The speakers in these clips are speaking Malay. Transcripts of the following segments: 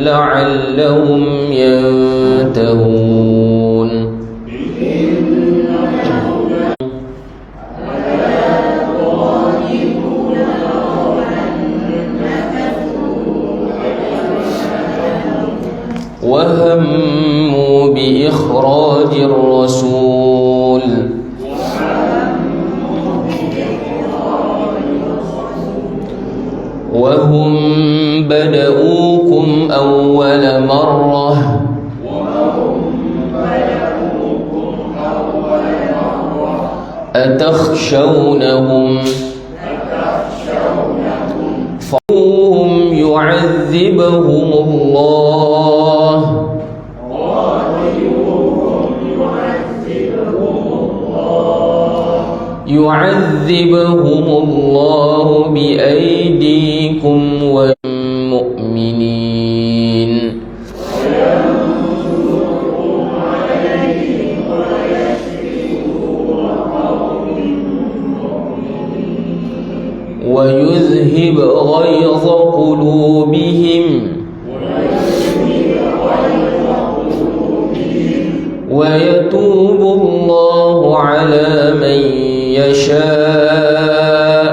لعلهم ينتهون. وهموا بإخراج الرسول وهم بدؤوكم أول مرة أتخشونهم فهم يعذبهم الله بأيديكم والمؤمنين ويذهب غيظ قلوبهم ويتوب الله على من يشاء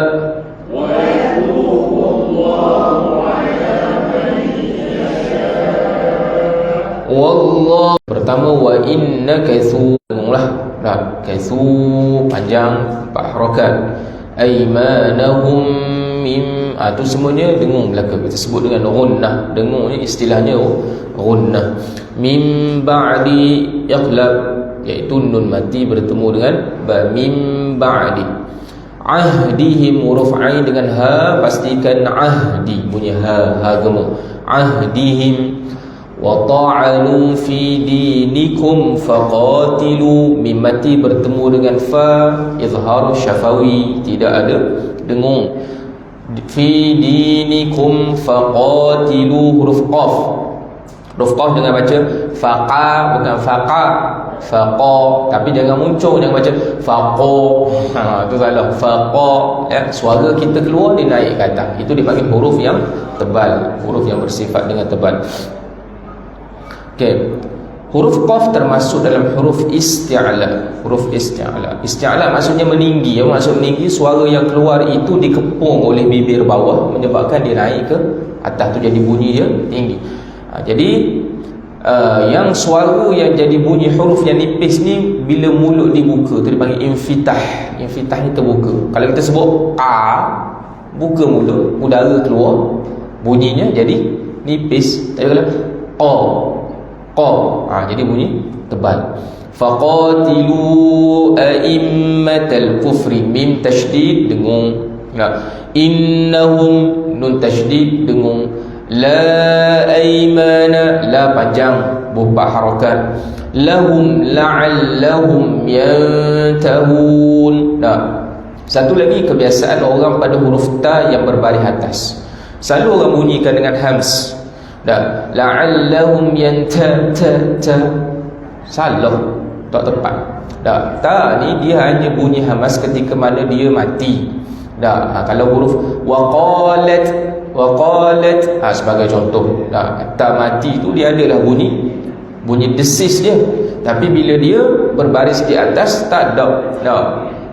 والله. Pertama wa inna kaithu, dengunglah kaithu panjang 4 harakat. Aimanahum mim, tu semuanya dengung belaka, kita sebut dengan ghunnah. Dengung ni istilahnya ghunnah. Mim ba'di yaqlab, iaitu nun mati bertemu dengan ba. Mim ba'di. Ahdihim, huruf ain dengan ha, pastikan ahdi bunyi ha gemuk. Ahdihim. Wa ta'alu fi dinikum faqatilu, mim mati bertemu dengan fa, izhar syafawi, tidak ada dengung. Fi dinikum faqatilu, huruf qaf. Huruf qaf jangan baca faqa, bukan faqa, faqa, tapi jangan muncul, jangan baca faqo. Itu salah. Faqa, suara kita keluar dia naik ke atas, itu dipanggil huruf yang tebal, huruf yang bersifat dengan tebal. Okey. Huruf qaf termasuk dalam huruf isti'la. Huruf isti'la. Isti'la maksudnya meninggi. Maksud meninggi, suara yang keluar itu dikepung oleh bibir bawah, menyebabkan dia naik ke atas, tu jadi bunyi dia tinggi. Jadi yang suara yang jadi bunyi huruf yang nipis ni bila mulut dibuka, tu dipanggil infitah. Infitah ni terbuka. Kalau kita sebut a, buka mulut, udara keluar, bunyinya jadi nipis. Tapi kalau jadi bunyi tebal. Faqatilu a'immatal kufri, mim tasydid dengung. Innahum, nun tasydid dengung. La aymana, la panjang, 4 harakat. Lahum la'allahum yantahun. Satu lagi kebiasaan orang pada huruf ta yang berbaris atas, selalu orang bunyikan dengan hams. La'allahum ta salah, tak tepat. Ta ni dia hanya bunyi hamas ketika mana dia mati. Kalau huruf waqalat sebagai contoh, ta mati tu dia adalah bunyi desis dia, tapi bila dia berbaris di atas tak ada.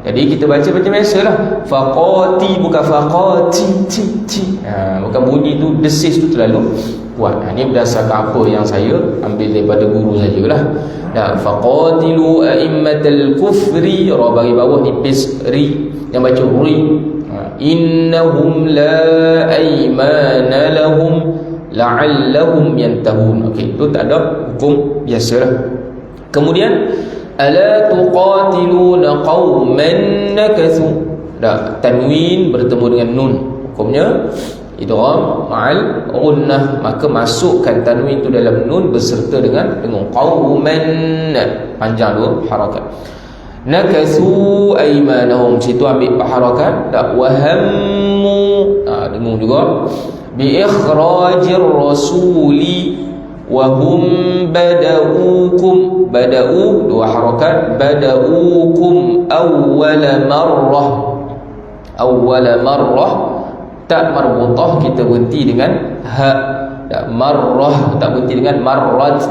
Jadi kita baca macam biasalah. Faqati, bukan faqati ti. Bukan bunyi tu, desis tu terlalu kuat. Ini berdasarkan apa yang saya ambil daripada guru sajalah. Faqatilu a'immatal kufri, ra bagi bawah nipis ri, yang baca ri. Innahum la aymana lahum la'allahum yantahun. Okey, itu tak ada hukum, biasalah. Kemudian ala tuqatiluna qauman nakathu, tanwin bertemu dengan nun, hukumnya idgham ma'al ghunnah, maka masukkan tanwin itu dalam nun beserta dengan qauman, panjang 2 harakat. Nakathu aymanahum, situ ambil 4 harakat. Wahammu, dengung juga. Bi ikhrajir rasuli wa hum bada'ukum, bada'u 2 harakat. Bada'ukum awwala marrah, tak marbutah kita berhenti dengan ha. Marrah tak berhenti dengan marrat.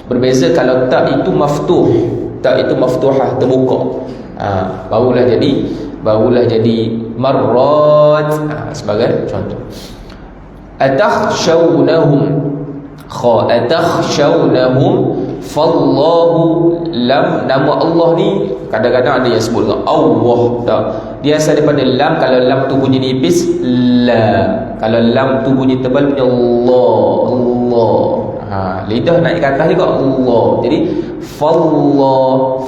Berbeza kalau tak itu maftuh, tak itu maftuhah, terbuka. Barulah jadi marrat. Sebagai contoh, atakhshawnahum, atakhshawnahum, fallahu lam. Nama Allah ni kadang-kadang ada yang sebut dengan Allah, tak, dia asal daripada lam. Kalau lam tu bunyi nipis, la. Kalau lam tu bunyi tebal, bunyi Allah. Lidah naik ke atas juga Allah. Jadi fallahu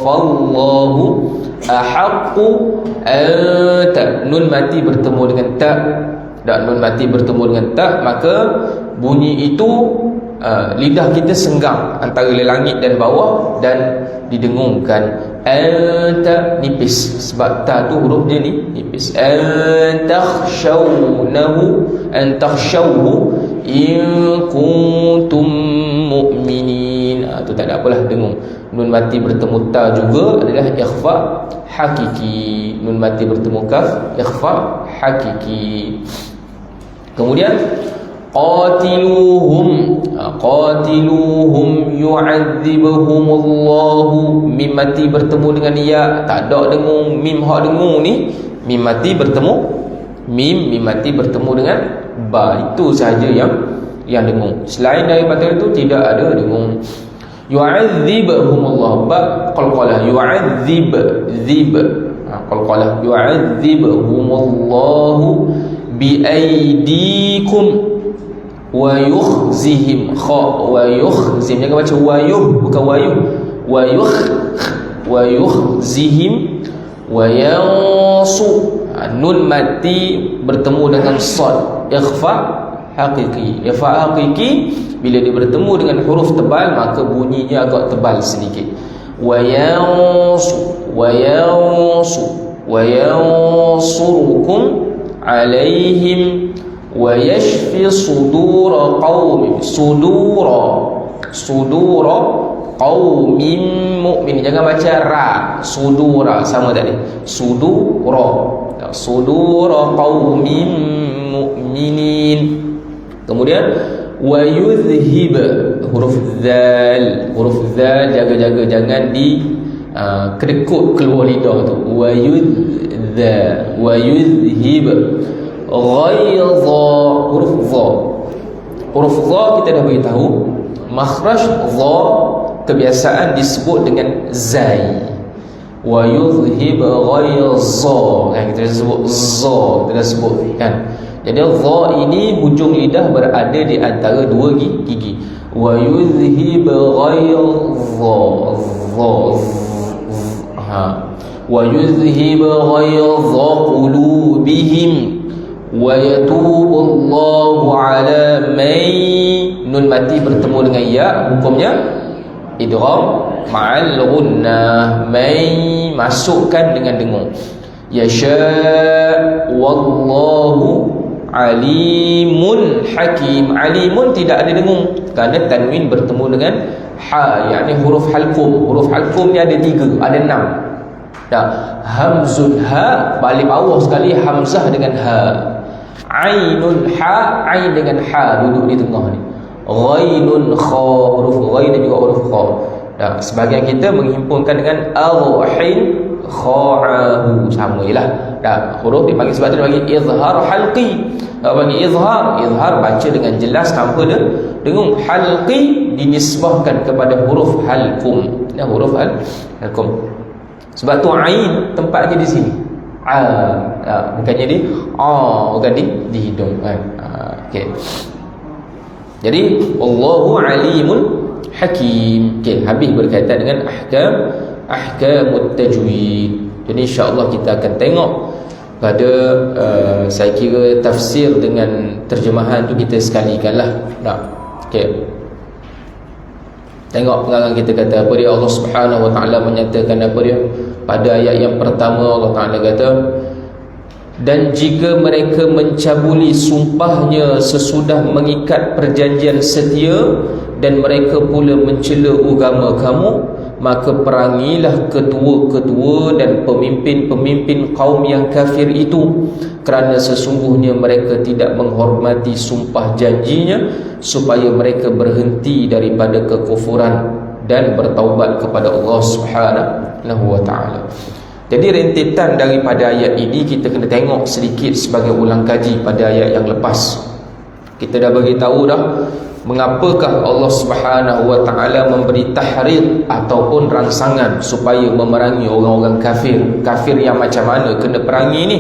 ahaqqu anta. Nun mati bertemu dengan tak, dan nun mati bertemu dengan tak, maka bunyi itu lidah kita senggang antara langit dan bawah dan didengungkan. Anta nipis, sebab ta tu huruf dia ni nipis. Antakhshawhu in kuntum mu'minin. Tu tak ada apalah, dengung. Nun mati bertemu ta juga adalah ikhfa hakiki. Nun mati bertemu kaf, ikhfa hakiki. Kemudian qatiluhum yu'adzibhumullahu. Mim mati bertemu dengan ya, tak ada dengung. Mim hak dengung ni, mim mati bertemu dengan ba. Itu sahaja yang dengung. Selain daripada itu tidak ada dengung. Yu'adzibhumullahu, ba qalqalah, yu'adzib qalqalah, yu'adzibhumullahu biaidikum wa yukhzihim. Wa yukhzim, jangan baca wayuh, bukan wayuh. Wa yukhzihim wa yansu. Nun mati bertemu dengan sad, ikhfa hakiki. Ikhfa hakiki bila dia bertemu dengan huruf tebal, maka bunyinya agak tebal sedikit. Wa yansurukum alaihim wa yashfi sudura qaumin. Sudura qaumin mu'min, jangan baca ra, sudura sama tadi. Sudura qaumin mu'minin. Kemudian wa yudhhib, huruf zal jaga-jaga jangan di kedekut keluar lidah tu. Wa yudhhib ghaidha, huruf dha kita dah beritahu makhraj dha kebiasaan disebut dengan zai. Wa yudhhib ghaidha, kan kita sebut za, kita sebut kan. Jadi dha ini hujung lidah berada di antara dua gigi. Wa yudhhib ghaidha, wa yudhhib ghaidha qulubihim wa yatubullahu ala may. Nun mati bertemu dengan ya, hukumnya idgham ma'al ghunnah. May masukkan dengan dengung. Yasha wallahu alimun hakim. Alimun tidak ada dengung kerana tanwin bertemu dengan ha, yakni huruf halqum. Huruf halqum ni ada 3, ada 6. Hamzun ha, balik bawah sekali hamzah dengan ha. Ainun ha, ain dengan ha duduk di tengah ni. Ghainun kha, huruf ghain dan juga huruf kha. Sebahagian kita menghimpunkan dengan arhin kha'ahu, sama jelah. Huruf dipanggil, sebab tu dia panggil izhar halqi. Bagi izhar baca dengan jelas tanpa dengung. Halqi dinisbahkan kepada huruf halqum. Huruf halqum. Sebab tu ain tempatnya di sini. Bukannya di bukan di hidung kan. Okey. Jadi Allahu alimun hakim. Okey, habis berkaitan dengan ahkamut tajwid. Jadi insya-Allah kita akan tengok pada saya kira tafsir dengan terjemahan tu kita sekalikanlah. Okey. Tengok pengarang kita kata apa dia. Allah Subhanahu wa taala menyatakan apa dia pada ayat yang pertama. Allah Taala kata, dan jika mereka mencabuli sumpahnya sesudah mengikat perjanjian setia, dan mereka pula mencela agama kamu, maka perangilah ketua-ketua dan pemimpin-pemimpin kaum yang kafir itu, kerana sesungguhnya mereka tidak menghormati sumpah janjinya, supaya mereka berhenti daripada kekufuran dan bertaubat kepada Allah Subhanahu wa ta'ala. Jadi rentetan daripada ayat ini kita kena tengok sedikit sebagai ulang kaji pada ayat yang lepas. Kita dah bagi tahu dah mengapakah Allah Subhanahu wa ta'ala memberi tahrid ataupun rangsangan supaya memerangi orang-orang kafir. Kafir yang macam mana kena perangi ni?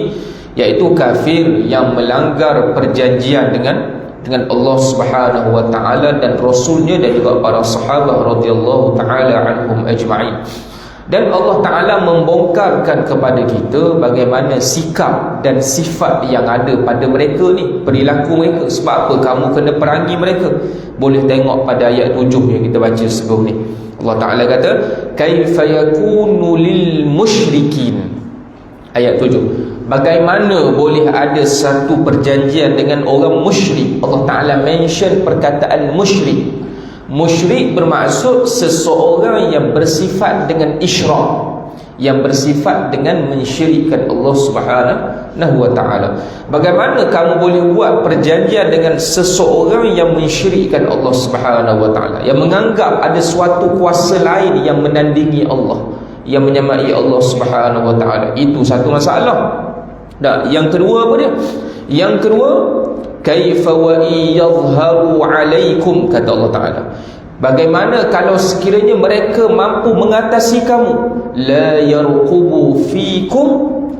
Iaitu kafir yang melanggar perjanjian dengan Allah Subhanahu wa ta'ala dan Rasulnya dan juga para sahabat radhiyallahu ta'ala anhum ajma'in. Dan Allah Ta'ala membongkarkan kepada kita bagaimana sikap dan sifat yang ada pada mereka ni, perilaku mereka. Sebab apa kamu kena perangi mereka? Boleh tengok pada ayat 7 yang kita baca sebelum ni. Allah Ta'ala kata, kaifa yakunu lil musyrikin. Ayat 7, bagaimana boleh ada satu perjanjian dengan orang musyrik? Allah Ta'ala mention perkataan musyrik. Musyrik bermaksud seseorang yang bersifat dengan isyrak, yang bersifat dengan mensyirikkan Allah Subhanahu wa ta'ala. Bagaimana kamu boleh buat perjanjian dengan seseorang yang mensyirikkan Allah Subhanahu wa ta'ala, yang menganggap ada suatu kuasa lain yang menandingi Allah, yang menyamai Allah Subhanahu wa ta'ala? Itu satu masalah. Dah, yang kedua apa dia? Yang kedua, kaifa wa yadhharu alaikum, kata Allah Ta'ala, bagaimana kalau sekiranya mereka mampu mengatasi kamu, la yarqubu fikum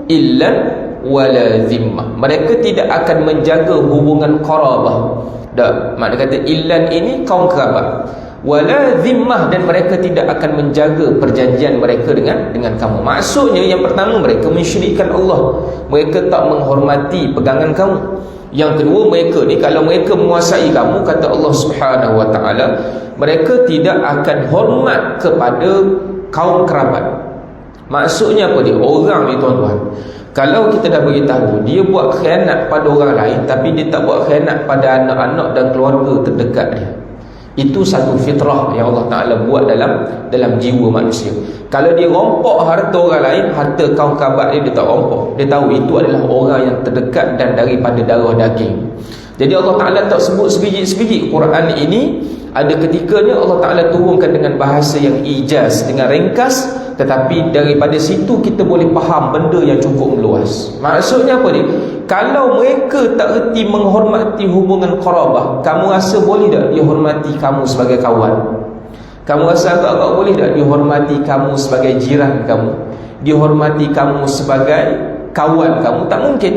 illa wala zimmah, mereka tidak akan menjaga hubungan qarabah. Dah, makna kata illan ini kaum kerabat, wala zimmah, dan mereka tidak akan menjaga perjanjian mereka dengan kamu. Maksudnya yang pertama, mereka mensyirikkan Allah, mereka tak menghormati pegangan kamu. Yang kedua, mereka ni kalau mereka menguasai kamu, kata Allah Subhanahu wa ta'ala, mereka tidak akan hormat kepada kaum kerabat. Maksudnya apa dia? Orang ni tuan-tuan, kalau kita dah beritahu dia buat khianat pada orang lain, tapi dia tak buat khianat pada anak-anak dan keluarga terdekat dia, itu satu fitrah yang Allah Ta'ala buat dalam jiwa manusia. Kalau dia rompok harta orang lain, harta kaum kerabat dia tak rompok. Dia tahu itu adalah orang yang terdekat dan daripada darah daging. Jadi Allah Ta'ala tak sebut sebiji-sebiji. Quran ini ada ketikanya Allah Ta'ala turunkan dengan bahasa yang ijaz, dengan ringkas, tetapi daripada situ kita boleh faham benda yang cukup meluas. Maksudnya apa dia? Kalau mereka tak erti menghormati hubungan qarabah, kamu rasa boleh tak dia hormati kamu sebagai kawan? Kamu rasa agak-agak boleh tak dia hormati kamu sebagai jiran kamu, dia hormati kamu sebagai kawan kamu? Tak mungkin.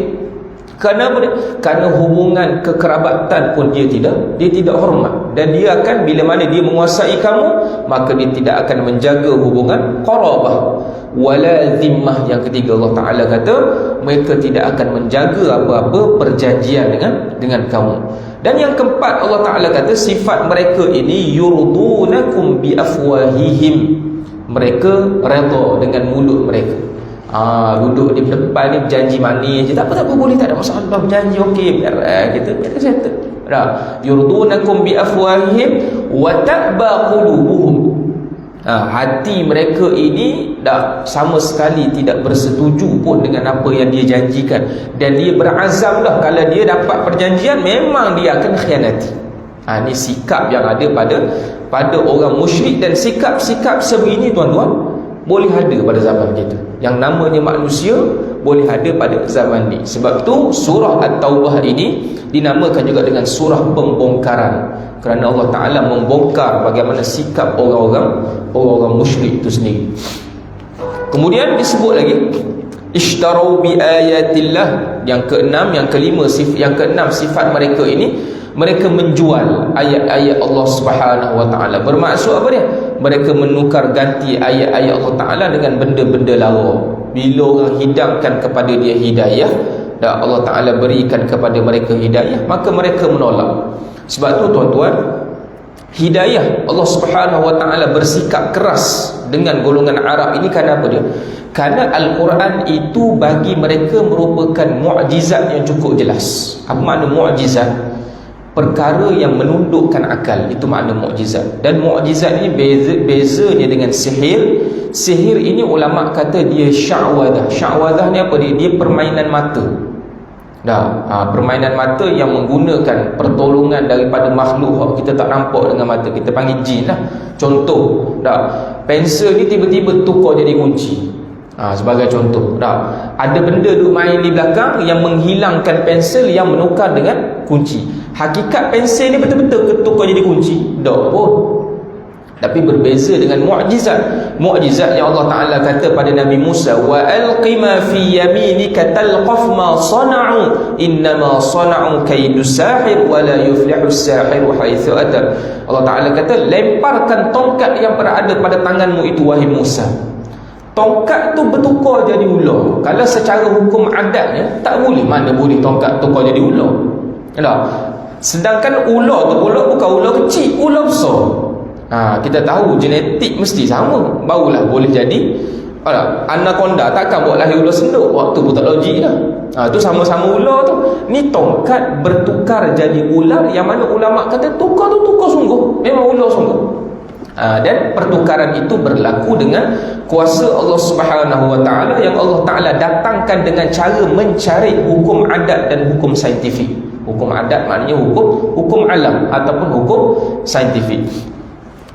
Kenapa dia? Kerana hubungan kekerabatan pun dia tidak hormat. Dan dia akan, bila mana dia menguasai kamu, maka dia tidak akan menjaga hubungan qarabah. Wala zimmah, yang ketiga Allah Ta'ala kata, mereka tidak akan menjaga apa-apa perjanjian dengan kamu. Dan yang keempat Allah Ta'ala kata, sifat mereka ini yurdunakum bi afwahihim, mereka redha dengan mulut mereka. Duduk di depan ni berjanji manis je, tak apa boleh, tak ada masalah, berjanji okey, biar kita settle. Yurdunakum bi afwahihim wa ta'ba qulubuhum, hati mereka ini dah sama sekali tidak bersetuju pun dengan apa yang dia janjikan, dan dia berazam dah kalau dia dapat perjanjian memang dia akan khianati. Ini sikap yang ada pada orang musyrik, dan sikap-sikap sebegini tuan-tuan boleh ada pada zaman kita. Yang namanya manusia boleh ada pada zaman ni. Sebab tu surah At-Taubah ini dinamakan juga dengan surah pembongkaran, kerana Allah Ta'ala membongkar bagaimana sikap orang-orang musyrik itu sendiri. Kemudian disebut lagi ishtarau bi ayatillah. Yang keenam, yang kelima, yang keenam sifat mereka ini, mereka menjual ayat-ayat Allah Subhanahu wa ta'ala. Bermaksud apa dia? Mereka menukar ganti ayat-ayat Allah Ta'ala dengan benda-benda lara. Bila orang hidangkan kepada dia hidayah, dan Allah Ta'ala berikan kepada mereka hidayah, maka mereka menolak. Sebab tu tuan-tuan, hidayah Allah Subhanahu wa ta'ala bersikap keras dengan golongan Arab ini. Kerana apa dia? Kerana Al-Quran itu bagi mereka merupakan mu'jizat yang cukup jelas. Apa makna mu'jizat? perkara yang menundukkan akal. Itu makna mukjizat. Dan mukjizat ni bezanya dengan sihir. Sihir ini ulama kata dia sya'wadah. Sya'wadah ni apa dia? Dia permainan mata. Permainan mata yang menggunakan pertolongan daripada makhluk kita tak nampak dengan mata. Kita panggil jin lah. Contoh, pensel ni tiba-tiba tukar jadi kunci. Sebagai contoh, ada benda duk main di belakang yang menghilangkan pensel yang menukar dengan kunci. Hakikat pensel ni betul-betul tukar jadi kunci? Tak pun. Tapi berbeza dengan mukjizat. Mukjizat yang Allah Ta'ala kata pada Nabi Musa, wa alqi ma fi yaminika talqaf ma sana'u innama sana'u kaidu sahir wa la yuflihu as-sahiru haitsu ata. Allah Ta'ala kata, lemparkan tongkat yang berada pada tanganmu itu wahai Musa. Tongkat tu bertukar jadi ular. Kalau secara hukum adatnya tak boleh. Mana boleh tongkat tukar jadi ular? Sedangkan ular tu pula bukan ular kecil, ular besar. Kita tahu genetik mesti sama, barulah boleh jadi. Anaconda takkan buat lahir ular senduk, waktu pun tak logik dah. Tu sama-sama ular tu. Ni tongkat bertukar jadi ular, yang mana ulama kata tukar tu tukar sungguh, memang ular sungguh. Dan pertukaran itu berlaku dengan kuasa Allah Subhanahu Wa Taala, yang Allah Taala datangkan dengan cara mencari hukum adat dan hukum saintifik. Hukum adat maknanya hukum alam ataupun hukum saintifik.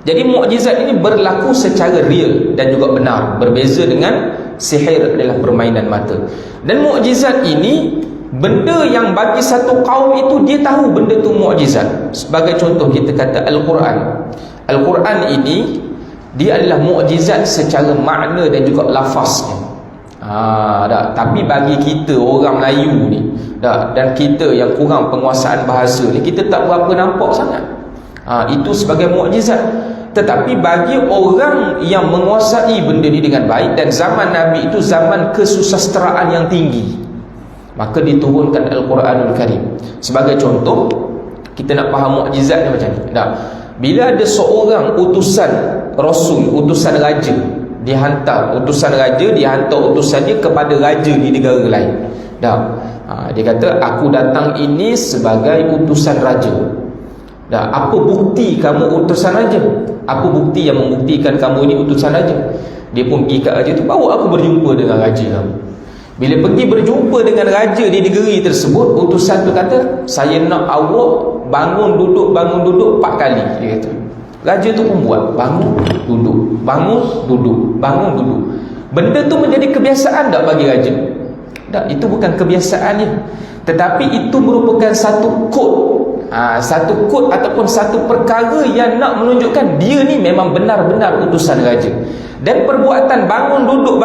Jadi mukjizat ini berlaku secara real dan juga benar. Berbeza dengan sihir adalah permainan mata. Dan mukjizat ini benda yang bagi satu kaum itu dia tahu benda tu mukjizat. Sebagai contoh kita kata Al-Quran. Al-Quran ini dia adalah mukjizat secara makna dan juga lafaznya. Tapi bagi kita orang Melayu ni dan kita yang kurang penguasaan bahasa ni, kita tak berapa nampak sangat. Itu sebagai mukjizat. Tetapi bagi orang yang menguasai benda ni dengan baik, dan zaman Nabi itu zaman kesusasteraan yang tinggi, maka diturunkan Al-Quranul Karim. Sebagai contoh, kita nak faham mukjizat ni macam ni. Bila ada seorang utusan Rasul, utusan raja, dihantar utusannya kepada raja di negara lain. Dia kata, aku datang ini sebagai utusan raja. Apa bukti kamu utusan raja? Apa bukti yang membuktikan kamu ini utusan raja? Dia pun pergi kat raja tu, bawa aku berjumpa dengan raja kamu. Bila pergi berjumpa dengan raja di negeri tersebut, utusan tu kata, saya nak awak bangun duduk 4 kali. Dia kata. Raja tu pun buat, bangun duduk, bangun duduk, bangun duduk. Benda tu menjadi kebiasaan tak bagi raja? Tak, itu bukan kebiasaannya, tetapi itu merupakan satu kod. Satu kod ataupun satu perkara yang nak menunjukkan dia ni memang benar-benar utusan raja. Dan perbuatan bangun duduk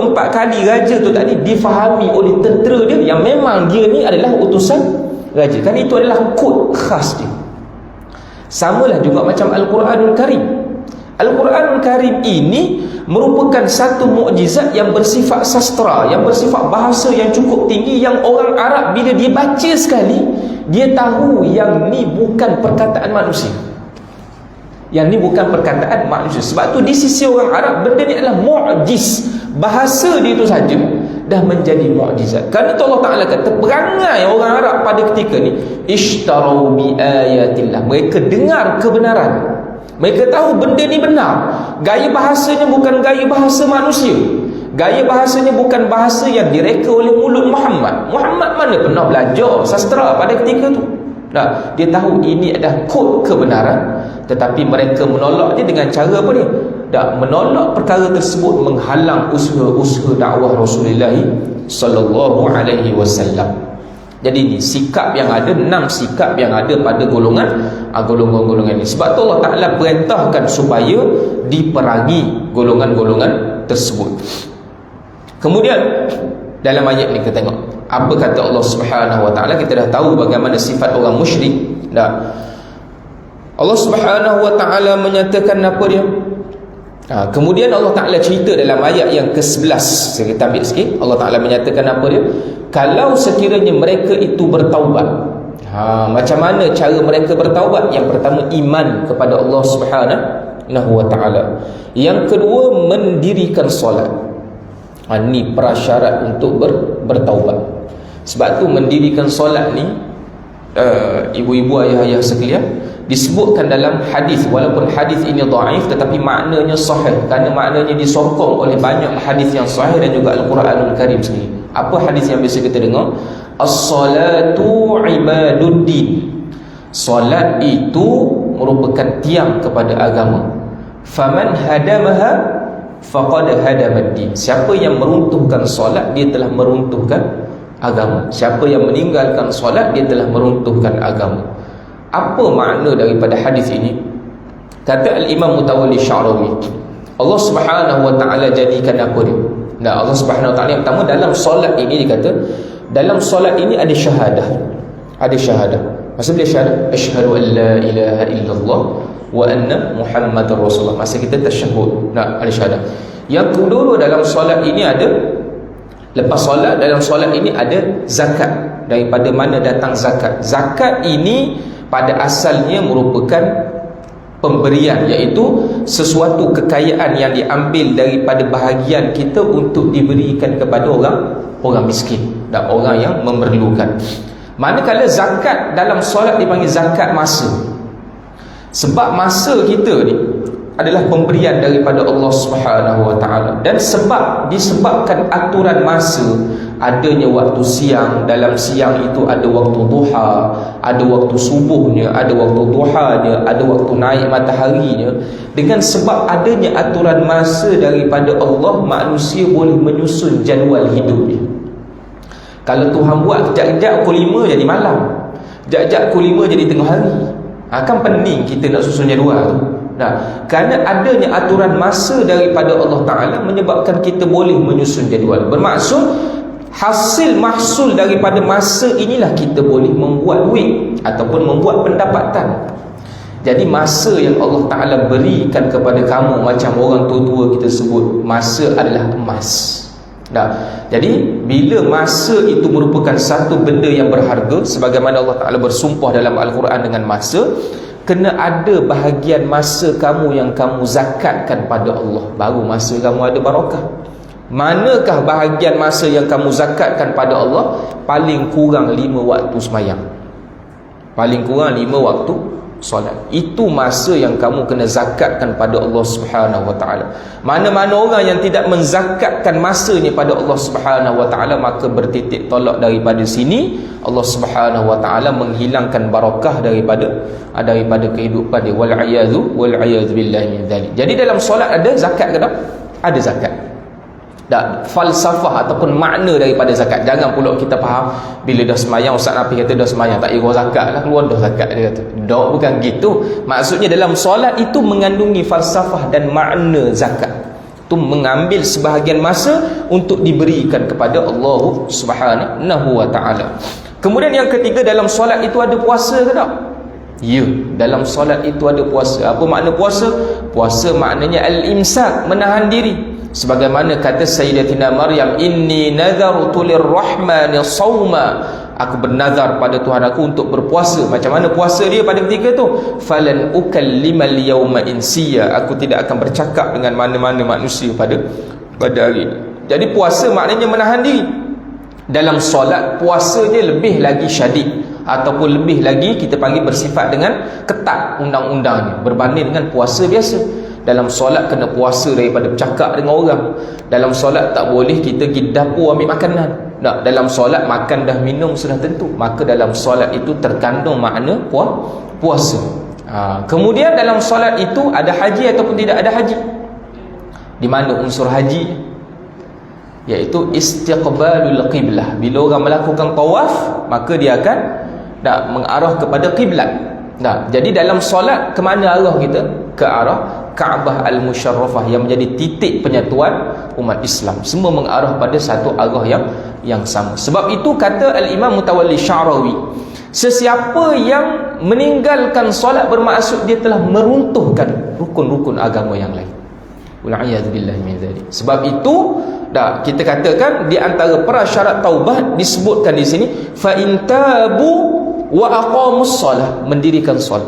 4 kali raja tu tadi difahami oleh tentera dia yang memang dia ni adalah utusan raja. Kan itu adalah kod khas dia. Samalah juga macam Al-Quranul Karim. Al-Quranul Karim ini merupakan satu mukjizat yang bersifat sastra, yang bersifat bahasa yang cukup tinggi, yang orang Arab bila dia baca sekali, dia tahu yang ni bukan perkataan manusia. Yang ni bukan perkataan manusia. Sebab tu di sisi orang Arab, benda ni adalah mu'jiz. Bahasa dia itu saja dah menjadi mukjizat. Kerana itu Allah Ta'ala kata, perangai orang Arab pada ketika ni, ishtarau bi ayatillah. Mereka dengar kebenaran, mereka tahu benda ni benar. Gaya bahasanya bukan gaya bahasa manusia. Gaya bahasanya bukan bahasa yang direka oleh mulut Muhammad. Muhammad mana pernah belajar sastra pada ketika tu? Dia tahu ini adalah kod kebenaran, tetapi mereka menolak dia dengan cara apa dia? Menolak perkara tersebut menghalang usaha-usaha dakwah Rasulullah sallallahu alaihi wasallam. Jadi ni sikap yang ada, 6 sikap yang ada pada golongan ini. Sebab tu Allah Ta'ala perintahkan supaya diperangi golongan-golongan tersebut. Kemudian dalam ayat ni kita tengok apa kata Allah Subhanahu Wa Ta'ala. Kita dah tahu bagaimana sifat orang musyrik. Allah Subhanahu Wa Ta'ala menyatakan apa dia? Kemudian Allah Ta'ala cerita dalam ayat yang ke-11. Kita ambil sikit. Allah Ta'ala menyatakan apa dia? Kalau sekiranya mereka itu bertaubat. Macam mana cara mereka bertaubat? Yang pertama, iman kepada Allah Subhanahu Wa Ta'ala. Yang kedua, mendirikan solat. Ini prasyarat untuk bertaubat. Sebab tu mendirikan solat ni ibu-ibu, ayah-ayah sekalian, disebutkan dalam hadis, walaupun hadis ini dhaif tetapi maknanya sahih, kerana maknanya disokong oleh banyak hadis yang sahih dan juga Al-Quranul Karim sendiri. Apa hadis yang biasa kita dengar? As-salatu ibaduddin. Solat itu merupakan tiang kepada agama. Faman hadamaha faqad hadamaddin. Siapa yang meruntuhkan solat, dia telah meruntuhkan agama. Siapa yang meninggalkan solat, dia telah meruntuhkan agama. Apa makna daripada hadis ini? Kata Al-Imam Mutawalli Sya'rawi, Allah Subhanahu wa ta'ala jadikan apa dia? Nah, Allah Subhanahu wa ta'ala yang pertama dalam solat ini, dia kata dalam solat ini ada syahadah. Ada syahadah. Masa bila syahadah, asyhadu an la ilaha illallah wa anna Muhammadar Rasulullah. Masa kita tasyahud, nah, ada syahadah. Yang kedua, dalam solat ini ada, lepas solat, dalam solat ini ada zakat. Daripada mana datang zakat? Zakat ini pada asalnya merupakan pemberian, iaitu sesuatu kekayaan yang diambil daripada bahagian kita untuk diberikan kepada orang miskin dan orang yang memerlukan. Manakala zakat dalam solat dipanggil zakat masa. Sebab masa kita ni adalah pemberian daripada Allah Subhanahu wa ta'ala, dan disebabkan aturan masa, adanya waktu siang, dalam siang itu ada waktu duha, ada waktu subuhnya, ada waktu duhanya, ada waktu naik mataharinya. Dengan sebab adanya aturan masa daripada Allah, manusia boleh menyusun jadual hidupnya. Kalau Tuhan buat kejap-kejap pukul 5 jadi malam, kejap-kejap pukul 5 jadi tengah hari, kan pening kita nak susun jadual tu. Nah, kerana adanya aturan masa daripada Allah Ta'ala menyebabkan kita boleh menyusun jadual. Bermaksud hasil mahsul daripada masa inilah kita boleh membuat duit ataupun membuat pendapatan. Jadi masa yang Allah Ta'ala berikan kepada kamu, macam orang tua-tua kita sebut, masa adalah emas. Jadi bila masa itu merupakan satu benda yang berharga, sebagaimana Allah Ta'ala bersumpah dalam Al-Quran dengan masa, kena ada bahagian masa kamu yang kamu zakatkan pada Allah, baru masa kamu ada barakah. Manakah bahagian masa yang kamu zakatkan pada Allah? Paling kurang 5 waktu sembahyang, paling kurang 5 waktu solat. Itu masa yang kamu kena zakatkan pada Allah Subhanahu wa ta'ala. Mana-mana orang yang tidak menzakatkan masanya pada Allah Subhanahu wa ta'ala, maka bertitik tolak daripada sini Allah Subhanahu wa ta'ala menghilangkan barakah daripada kehidupan dia. Wal'iyadhu billahi min dzalik. Jadi dalam solat ada zakat ke tak? Ada zakat. Falsafah ataupun makna daripada zakat. Jangan pula kita faham bila dah semayang, Ustaz Nafi kata dah semayang tak kira zakat lah, keluar dah zakat, dia kata. Bukan gitu. Maksudnya dalam solat itu mengandungi falsafah dan makna zakat. Itu mengambil sebahagian masa untuk diberikan kepada Allah Subhanahu wa ta'ala. Kemudian yang ketiga, dalam solat itu ada puasa ke tak? Ya, dalam solat itu ada puasa. Apa makna puasa? Puasa maknanya al-imsak, menahan diri. Sebagaimana kata Sayyidatina Maryam, inni nadhartu lirrahmani sawma, aku bernazar pada Tuhan aku untuk berpuasa. Macam mana puasa dia pada ketika tu? Falan ukallimal yawma insiya, aku tidak akan bercakap dengan mana-mana manusia pada hari ini. Jadi puasa maknanya menahan diri. Dalam solat puasanya lebih lagi syadid, ataupun lebih lagi kita panggil bersifat dengan ketat undang-undangnya berbanding dengan puasa biasa. Dalam solat kena puasa daripada bercakap dengan orang. Dalam solat tak boleh kita pergi dapur ambil makanan. Dalam solat makan dah minum sudah tentu. Maka dalam solat itu terkandung makna puasa. Kemudian dalam solat itu ada haji ataupun tidak ada haji. Di mana unsur haji? Iaitu istiqbalul qiblah. Bila orang melakukan tawaf, maka dia akan mengarah kepada qiblat. Jadi dalam solat ke mana arah kita? Ke arah Kaabah Al-Musharrafah yang menjadi titik penyatuan umat Islam. Semua mengarah pada satu arah yang sama. Sebab itu kata Al-Imam Mutawalli Sya'rawi, sesiapa yang meninggalkan solat bermaksud dia telah meruntuhkan rukun-rukun agama yang lain. Wal'iyadzubillahi min dzalik. Sebab itu kita katakan di antara prasyarat taubah disebutkan di sini, fa in tabu wa aqamus solah, mendirikan solat,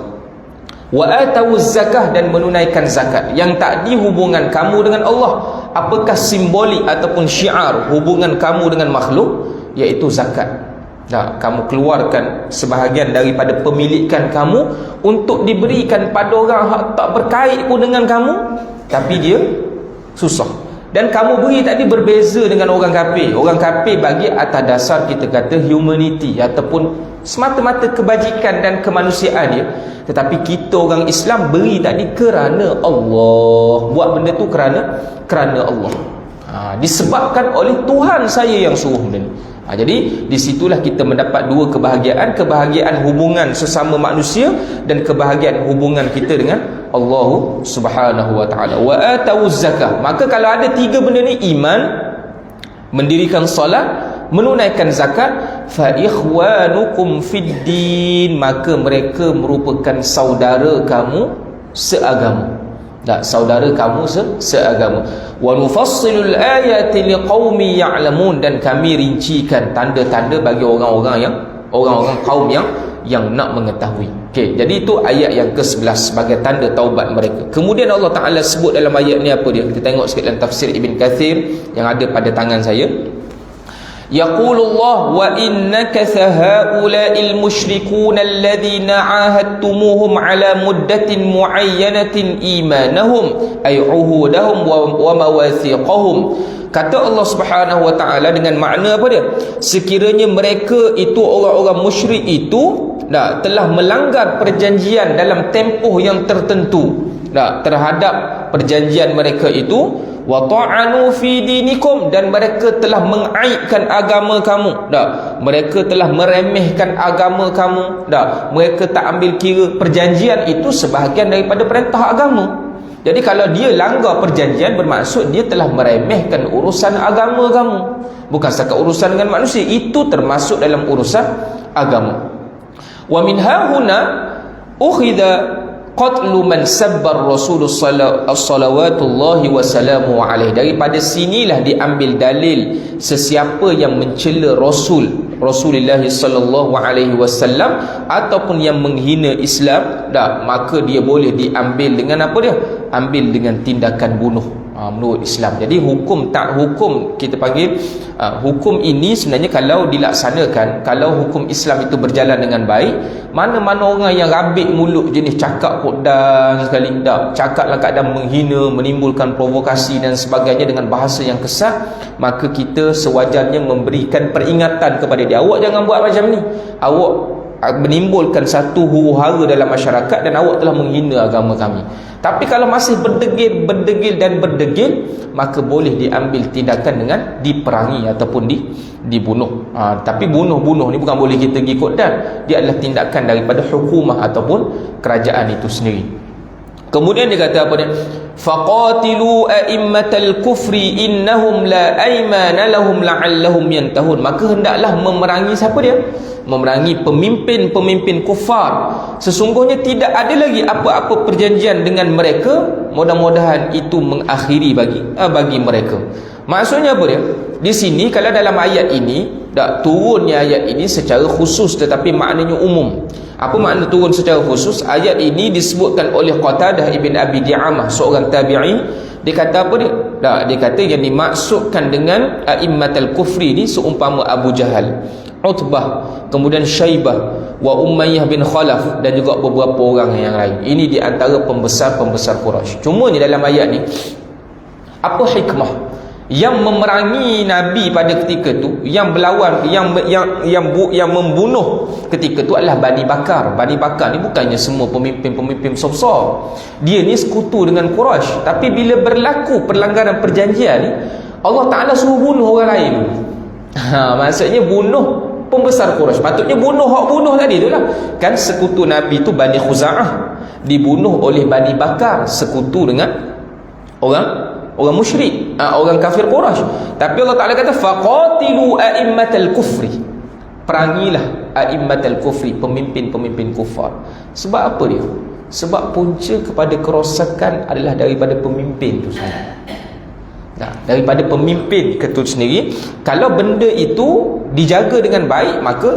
wa atawuz zakah, dan menunaikan zakat. Yang tadi hubungan kamu dengan Allah, apakah simbolik ataupun syiar hubungan kamu dengan makhluk? Iaitu zakat. kamu keluarkan sebahagian daripada pemilikan kamu untuk diberikan pada orang yang tak berkait pun dengan kamu, tapi dia susah. Dan kamu beri tadi berbeza dengan orang kafir. Orang kafir bagi atas dasar kita kata humanity ataupun semata-mata kebajikan dan kemanusiaan dia. Tetapi kita orang Islam beri tadi kerana Allah. Buat benda tu kerana Allah. Disebabkan oleh Tuhan saya yang suruh benda ni. Jadi disitulah kita mendapat dua kebahagiaan. Kebahagiaan hubungan sesama manusia dan kebahagiaan hubungan kita dengan Allah Subhanahu wa ta'ala. Wa atawuz zakah. Maka kalau ada tiga benda ni, iman, mendirikan solat, menunaikan zakat, fa ikhwanukum fid din, maka mereka merupakan saudara kamu seagama. Saudara kamu seagama. Wa nufassilul ayati liqaumin ya'lamun, dan kami rincikan tanda-tanda bagi orang-orang kaum yang nak mengetahui. Okey, jadi itu ayat yang ke-11 sebagai tanda taubat mereka. Kemudian Allah Taala sebut dalam ayat ni apa dia? Kita tengok sikit dalam tafsir Ibn Kathir yang ada pada tangan saya. Yaqulullah wa innakatha haula'il musyrikun alladhina 'ahadtumuhum 'ala muddatin mu'ayyanatin imanahum ay 'uhudahum wa mawathiqahum. Kata Allah Subhanahu wa ta'ala dengan makna apa dia? Sekiranya mereka itu orang-orang musyrik itu telah melanggar perjanjian dalam tempoh yang tertentu terhadap perjanjian mereka itu, wa ta'anu fi dinikum, dan mereka telah mengaibkan agama kamu, mereka telah meremehkan agama kamu, mereka tak ambil kira perjanjian itu sebahagian daripada perintah agama. Jadi kalau dia langgar perjanjian, bermaksud dia telah meremehkan urusan agama kamu, bukan setakat urusan dengan manusia, itu termasuk dalam urusan agama. Wa min hahuna ukhidha qatlu man sabbar Rasulullah sallallahu wasallamu alaihi. Daripada sinilah diambil dalil sesiapa yang mencela Rasulullah sallallahu alaihi wasallam ataupun yang menghina Islam, maka dia boleh diambil dengan apa dia? Ambil dengan tindakan bunuh menurut Islam. Jadi hukum kita panggil hukum ini sebenarnya kalau dilaksanakan, kalau hukum Islam itu berjalan dengan baik, mana-mana orang yang rabik mulut jenis cakap kodan sekali, cakap dalam keadaan menghina, menimbulkan provokasi dan sebagainya dengan bahasa yang kesat, maka kita sewajarnya memberikan peringatan kepada dia, awak jangan buat macam ni, awak menimbulkan satu huru-hara dalam masyarakat dan awak telah menghina agama kami. Tapi kalau masih berdegil, maka boleh diambil tindakan dengan diperangi ataupun dibunuh. Tapi bunuh ni bukan boleh kita pergi kodan, dia adalah tindakan daripada hukumah ataupun kerajaan itu sendiri. Kemudian dia kata apa dia? Faqatilu a'immatal kufri innahum la aymana lahum la'allahum yantahun. Maka hendaklah memerangi siapa dia? Memerangi pemimpin-pemimpin kufar. Sesungguhnya tidak ada lagi apa-apa perjanjian dengan mereka, mudah-mudahan itu mengakhiri bagi mereka. Maksudnya apa dia? Di sini kalau dalam ayat ini, turunnya ayat ini secara khusus tetapi maknanya umum. Apa makna turun secara khusus? Ayat ini disebutkan oleh Qatadah ibn Abi Di'amah, seorang tabi'i. Dia kata apa dia? Dia kata yang dimaksudkan dengan a'immatul kufri ni seumpama Abu Jahal, Utbah, kemudian Syaibah, wa Umayyah bin Khalaf, dan juga beberapa orang yang lain. Ini di antara pembesar-pembesar Quraisy. Cuma ni dalam ayat ni, apa hikmah yang memerangi Nabi pada ketika tu, yang berlawan, yang membunuh ketika tu adalah Bani Bakar. Bani Bakar ni bukannya semua pemimpin-pemimpin besar. Dia ni sekutu dengan Quraisy. Tapi bila berlaku perlanggaran perjanjian ni, Allah Ta'ala suruh bunuh orang lain. Maksudnya bunuh pembesar Quraisy. Patutnya bunuh tadi tu lah. Kan sekutu Nabi tu Bani Khuza'ah, dibunuh oleh Bani Bakar, sekutu dengan orang musyrik, orang kafir Quraisy. Tapi Allah Ta'ala kata faqatilu a'immatal kufri, perangilah a'immatal kufri, pemimpin-pemimpin kufar. Sebab apa dia? Sebab punca kepada kerosakan adalah daripada pemimpin tu sendiri. Daripada pemimpin itu sendiri. Kalau benda itu dijaga dengan baik, maka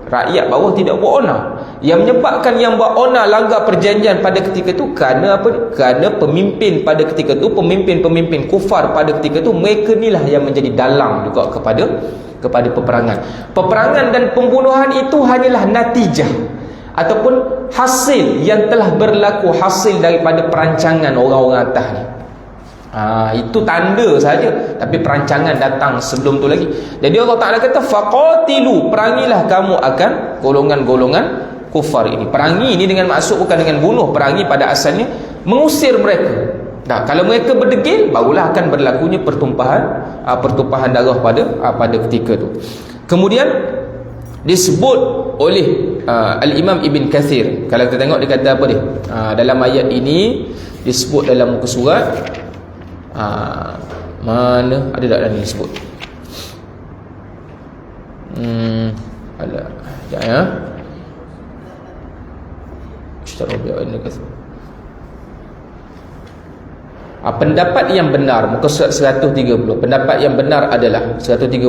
rakyat bawah tidak buat onar. Yang menyebabkan yang buat onar langgar perjanjian pada ketika itu kerana apa? Kerana pemimpin pada ketika itu, pemimpin-pemimpin kufar pada ketika itu, mereka inilah yang menjadi dalang juga kepada peperangan. Peperangan dan pembunuhan itu hanyalah natijah ataupun hasil yang telah berlaku, hasil daripada perancangan orang-orang atas ni. Itu tanda saja, tapi perancangan datang sebelum tu lagi. Jadi Allah Ta'ala kata faqatilu, perangilah kamu akan golongan-golongan kufar ini. Perangi ini dengan maksud bukan dengan bunuh. Perangi pada asalnya mengusir mereka. Nah, kalau mereka berdegil, barulah akan berlakunya pertumpahan darah pada ketika tu. Kemudian disebut oleh Al-Imam Ibn Kathir. Kalau kita tengok dia kata apa dia? Dalam ayat ini disebut dalam muka surat, mana ada tak dalam ni disebut? Ada. Sekejap ya. Pendapat yang benar, muka surat 130. Pendapat yang benar adalah 130.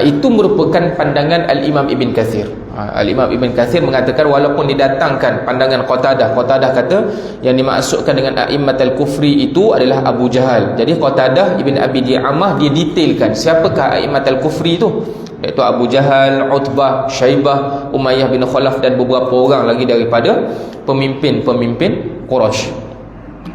Itu merupakan pandangan Al-Imam Ibn Kathir. Al-Imam Ibn Kathir mengatakan walaupun didatangkan pandangan Qatadah kata yang dimaksudkan dengan a'immat al-kufri itu adalah Abu Jahal. Jadi Qatadah Ibn Abi Di'amah dia detailkan siapakah a'immat al-kufri itu, iaitu Abu Jahal, Utbah, Syaibah, Umayyah bin Khalaf dan beberapa orang lagi daripada pemimpin-pemimpin Quraisy.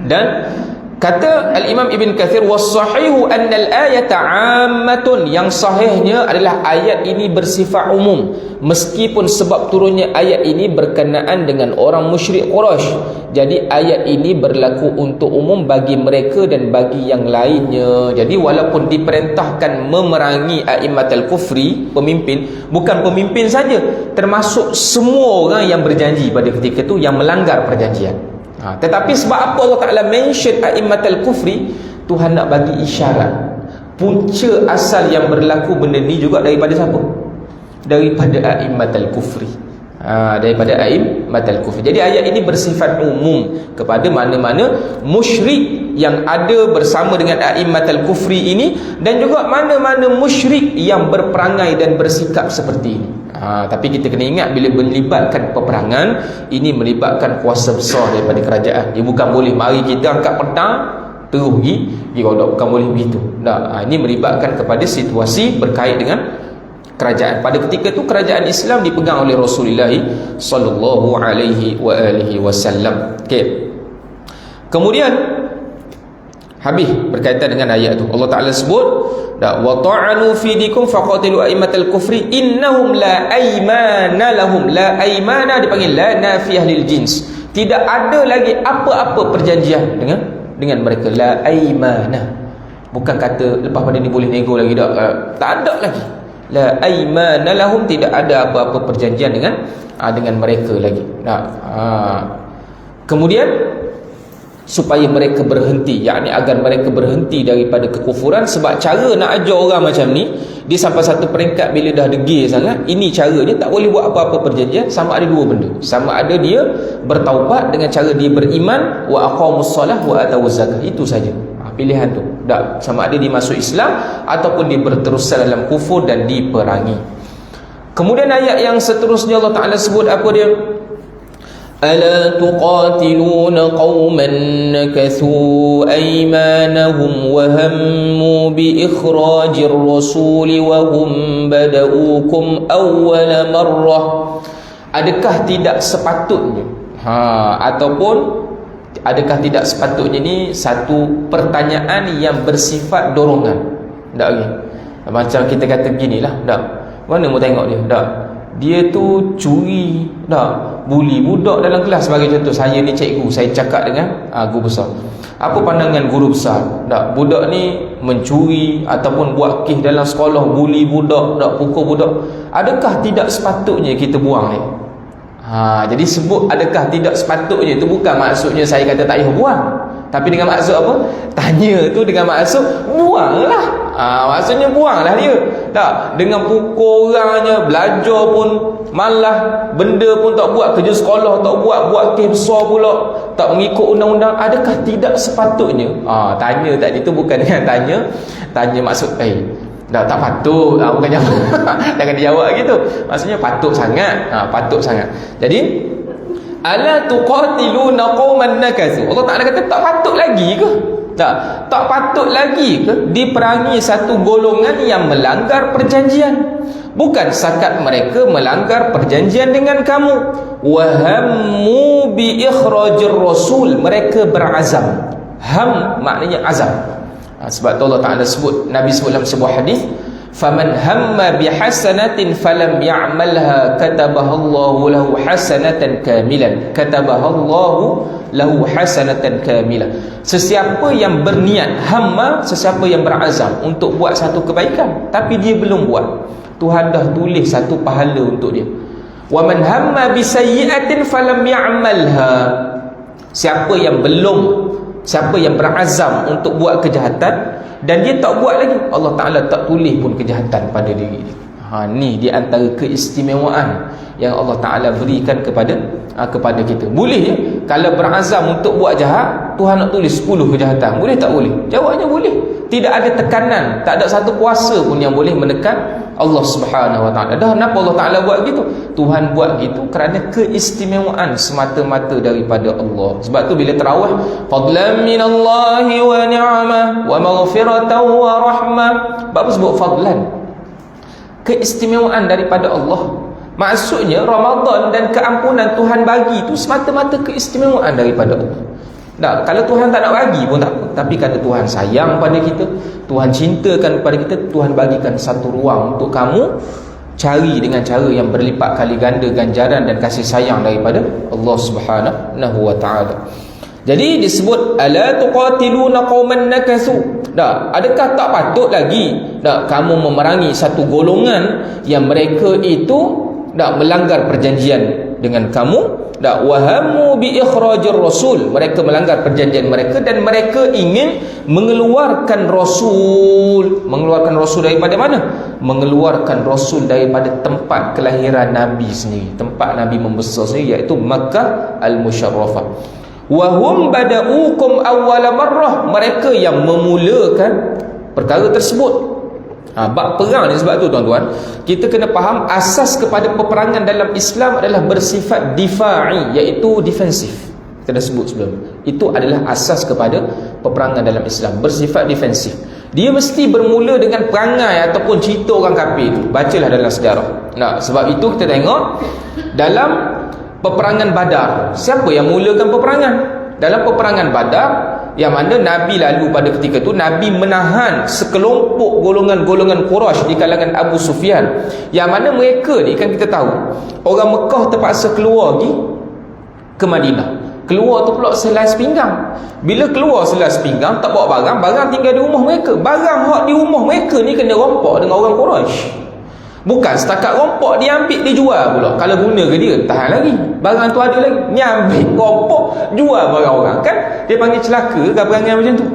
Dan kata Al-Imam Ibn Kathir, was-sahihu anna al-ayata 'ammatun, yang sahihnya adalah ayat ini bersifat umum, meskipun sebab turunnya ayat ini berkenaan dengan orang musyrik Quraisy. Jadi ayat ini berlaku untuk umum bagi mereka dan bagi yang lainnya. Jadi walaupun diperintahkan memerangi a'immatul kufri, pemimpin, bukan pemimpin saja, termasuk semua orang yang berjanji pada ketika itu yang melanggar perjanjian. Tetapi sebab apa Allah Ta'ala mention a'immatul kufri, Tuhan nak bagi isyarat punca asal yang berlaku benda ni juga daripada siapa? Daripada a'immatul kufri. Daripada a'immatul kufri. Jadi ayat ini bersifat umum kepada mana-mana musyrik yang ada bersama dengan a'immatul kufri ini, dan juga mana-mana musyrik yang berperangai dan bersikap seperti ini. Tapi kita kena ingat, bila melibatkan peperangan, ini melibatkan kuasa besar daripada kerajaan. Dia bukan boleh mari kita angkat pedang terus pergi rodok, bukan boleh begitu. Ini melibatkan kepada situasi berkait dengan kerajaan. Pada ketika itu kerajaan Islam dipegang oleh Rasulullah sallallahu alaihi wa alihi wasallam. Okey. Kemudian habis berkaitan dengan ayat tu, Allah Ta'ala sebut wa ta'anu fi dikum faqatilu a'immatal kufri innahum la aymana lahum. La aymana dipanggil la nafiyah lil jins, tidak ada lagi apa-apa perjanjian dengan mereka. La aymana, bukan kata lepas pada ni boleh nego lagi, tak ada lagi. La aymana lahum, tidak ada apa-apa perjanjian dengan mereka lagi. Kemudian supaya mereka berhenti, yakni agar mereka berhenti daripada kekufuran. Sebab cara nak ajar orang macam ni, dia sampai satu peringkat bila dah degil sangat, ini cara dia tak boleh buat apa-apa perjanjian. Sama ada dua benda, sama ada dia bertaubat dengan cara dia beriman, wa aqamus solah wa atawuz zakah, itu saja pilihan tu. Tak, sama ada dia masuk Islam ataupun dia berterusan dalam kufur dan diperangi. Kemudian ayat yang seterusnya Allah Ta'ala sebut apa dia? ألا تقاتلون قوما نكثوا أيمانهم وهموا بإخراج الرسول وهم بدؤوكم أول مرة. Adakah tidak sepatutnya ataupun adakah tidak sepatutnya ni satu pertanyaan yang bersifat dorongan. Tak lagi macam kita kata beginilah, tak, mana mau tengok dia, tak, dia tu curi, tak, bully budak dalam kelas. Sebagai contoh, saya ni cikgu, saya cakap dengan guru besar. Apa pandangan guru besar? Tak, budak ni mencuri ataupun buat kes dalam sekolah, bully budak, tak, pukul budak. Adakah tidak sepatutnya kita buang ni? Jadi sebut adakah tidak sepatutnya itu bukan maksudnya saya kata tak payah buang, tapi dengan maksud apa? Tanya tu dengan maksud buanglah. Maksudnya buanglah dia. Tak, dengan pukul orangnya, belajar pun malah, benda pun tak buat, kerja sekolah tak buat kes besar pula, tak mengikut undang-undang. Adakah tidak sepatutnya? Tanya tadi tu bukan dengan tanya maksud Tak patut. Bukan jangan dijawab gitu. Maksudnya patut sangat. Patut sangat. Jadi ala tuqatiluna qauman nakasu. Allah Taala kata tak patut lagi ke? Tak patut lagi ke diperangi satu golongan yang melanggar perjanjian? Bukan sakat mereka melanggar perjanjian dengan kamu. Wahammu bi ikhrajir rasul. Mereka berazam. Ham maknanya azam. Sebab tu Allah Taala sebut, Nabi sebut dalam sebuah hadis, faman hamma bihasanatin falam ya'malha katabahallahu lahu hasanatan kamilan. Katabahallahu lahu hasanatan kamilah. Sesiapa yang berniat, hamma, sesiapa yang berazam untuk buat satu kebaikan tapi dia belum buat, Tuhan dah tulis satu pahala untuk dia. Wa man hamma bisayyi'atin falam ya'malha. Siapa yang berazam untuk buat kejahatan dan dia tak buat lagi, Allah Ta'ala tak tulis pun kejahatan pada diri dia. Ni di antara keistimewaan yang Allah Ta'ala berikan kepada kita. Boleh ya? Kalau berazam untuk buat jahat, Tuhan nak tulis 10 kejahatan. Boleh tak boleh? Jawabnya boleh. Tidak ada tekanan, tak ada satu kuasa pun yang boleh menekan Allah Subhanahu Wa Ta'ala. Dah kenapa Allah Ta'ala buat gitu? Tuhan buat gitu kerana keistimewaan semata-mata daripada Allah. Sebab tu bila tarawih, fadlan minallahi wa ni'mah wa maghfiratan wa rahmah. Bapak sebut fadlan, keistimewaan daripada Allah. Maksudnya Ramadan dan keampunan Tuhan bagi itu semata-mata keistimewaan daripada Allah. Kalau Tuhan tak nak bagi pun tak apa, tapi kerana Tuhan sayang pada kita, Tuhan cintakan kepada kita, Tuhan bagikan satu ruang untuk kamu cari dengan cara yang berlipat kali ganda ganjaran dan kasih sayang daripada Allah Subhanahu wa Ta'ala. Jadi disebut ala tuqatiluna qauman nakasu. Adakah tak patut lagi kamu memerangi satu golongan yang mereka itu melanggar perjanjian dengan kamu? Wahammu bi ikhrajir rasul. Mereka melanggar perjanjian mereka dan mereka ingin mengeluarkan rasul. Mengeluarkan rasul daripada mana? Mengeluarkan rasul daripada tempat kelahiran Nabi sendiri, tempat Nabi membesar sendiri, iaitu Makkah al-Musyarrafah. Wahum bada'ukum awwala marrah. Mereka yang memulakan perkara tersebut. Bab perang ni, sebab tu tuan-tuan, kita kena faham asas kepada peperangan dalam Islam adalah bersifat difa'i, iaitu defensif. Kita dah sebut sebelum. Itu adalah asas kepada peperangan dalam Islam, bersifat defensif. Dia mesti bermula dengan perangai ataupun cerita orang kafir itu. Bacalah dalam sejarah. Sebab itu kita tengok dalam peperangan Badar, siapa yang mulakan peperangan? Dalam peperangan Badar, yang mana Nabi lalu pada ketika itu, Nabi menahan sekelompok golongan-golongan Quraisy di kalangan Abu Sufyan, yang mana mereka ni kan kita tahu orang Mekah terpaksa keluar pergi ke Madinah. Keluar tu pula selai sepinggang. Bila keluar selai sepinggang, tak bawa barang, barang tinggal di rumah mereka. Barang hak di rumah mereka ni kena rompak dengan orang Quraisy. Bukan setakat rompak dia ambil, dia jual pula. Kalau guna ke dia, tahan lagi. Barang tu ada lagi. Ni ambil, rompak, jual barang orang. Kan dia panggil celaka ke perangai macam tu.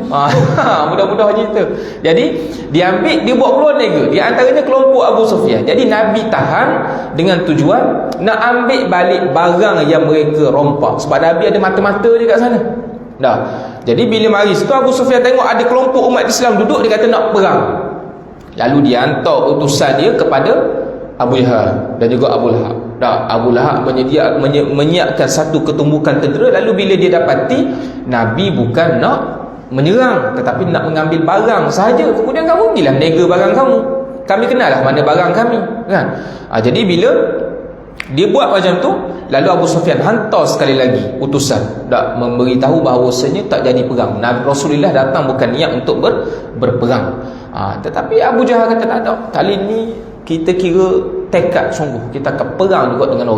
Mudah-mudah cerita. Jadi dia ambil, dia buat keluar negara. Di antaranya kelompok Abu Sufyan. Jadi Nabi tahan dengan tujuan nak ambil balik barang yang mereka rompak. Sebab Nabi ada mata-mata je kat sana. Jadi bila mari situ, Abu Sufyan tengok ada kelompok umat Islam duduk, dia kata nak perang. Lalu dia hantar utusan dia kepada Abu Jahal dan juga Abu Lahab. Abu Lahab menyiapkan satu ketumbukan tentera. Lalu bila dia dapati Nabi bukan nak menyerang, tetapi nak mengambil barang sahaja, kemudian kamu pergilah nega barang kamu. Kami kenal lah mana barang kami, kan? Jadi bila dia buat macam tu, lalu Abu Sufyan hantar sekali lagi utusan, memberitahu bahawasanya tak jadi perang. Nabi Rasulullah datang bukan niat untuk berperang. Tetapi Abu Jahal kata tak ada. Kali ni kita kira tekad sungguh, kita akan perang juga dengan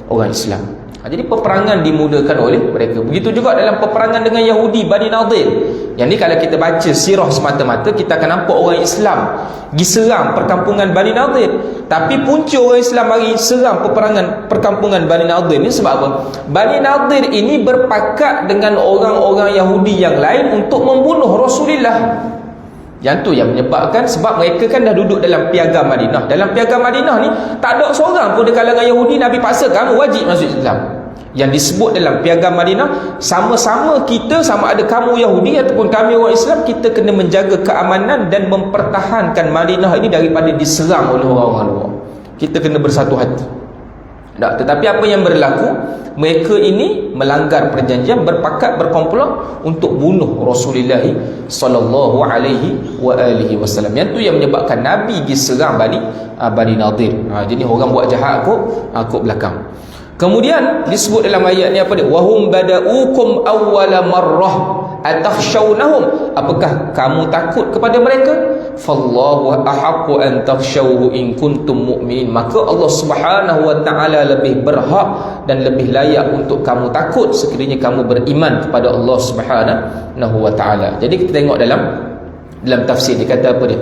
orang Islam. Jadi peperangan dimulakan oleh mereka. Begitu juga dalam peperangan dengan Yahudi Bani Nadir. Yang ni kalau kita baca sirah semata-mata, kita akan nampak orang Islam pergi serang perkampungan Bani Nadir. Tapi punca orang Islam mari serang perkampungan Bani Nadir ni sebab apa? Bani Nadir ini berpakat dengan orang-orang Yahudi yang lain untuk membunuh Rasulullah. Yang tu yang menyebabkan, sebab mereka kan dah duduk dalam piagam Madinah. Dalam piagam Madinah ni tak ada seorang pun di kalangan Yahudi Nabi paksa kamu wajib masuk Islam. yang disebut dalam Piagam Madinah, sama-sama kita, sama ada kamu Yahudi ataupun kami orang Islam, kita kena menjaga keamanan dan mempertahankan Madinah ini daripada diserang oleh orang-orang luar. Kita kena bersatu hati. Tak, tetapi apa yang berlaku, mereka ini melanggar perjanjian, berpakat, berkomplot untuk bunuh Rasulullah sallallahu alaihi wasallam. Yang tu yang menyebabkan Nabi diserang Bani Nadir. Jadi orang buat jahat aku belakang. Kemudian disebut dalam ayat ni apa dia? Wahum bada'ukum awwala marrah atakhshawnahum. Apakah kamu takut kepada mereka? Fallahu ahaqqu an takhshawhu in kuntum mu'minin. Maka Allah Subhanahu wa taala lebih berhak dan lebih layak untuk kamu takut sekiranya kamu beriman kepada Allah Subhanahu wa taala. Jadi kita tengok dalam tafsir dia kata apa dia?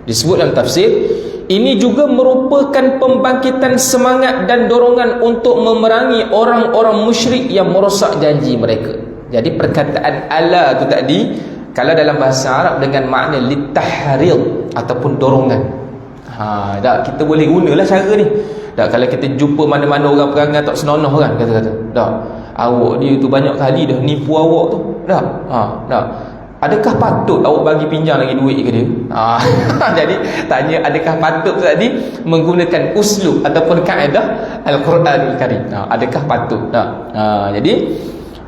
Disebut dalam tafsir, ini juga merupakan pembangkitan semangat dan dorongan untuk memerangi orang-orang musyrik yang merosak janji mereka. Jadi perkataan ala tu tadi, kalau dalam bahasa Arab dengan makna litahrid ataupun dorongan. Tak, kita boleh gunalah cara ni. Tak, kalau kita jumpa mana-mana orang perangai tak senonoh kan, kata-kata, tak, awak dia tu banyak kali dah nipu awak tu. Tak, tak. Adakah patut awak bagi pinjam lagi duit ke dia? Jadi tanya, adakah patut tadi menggunakan uslub ataupun kaedah Al-Quranul Karim? Adakah patut? Jadi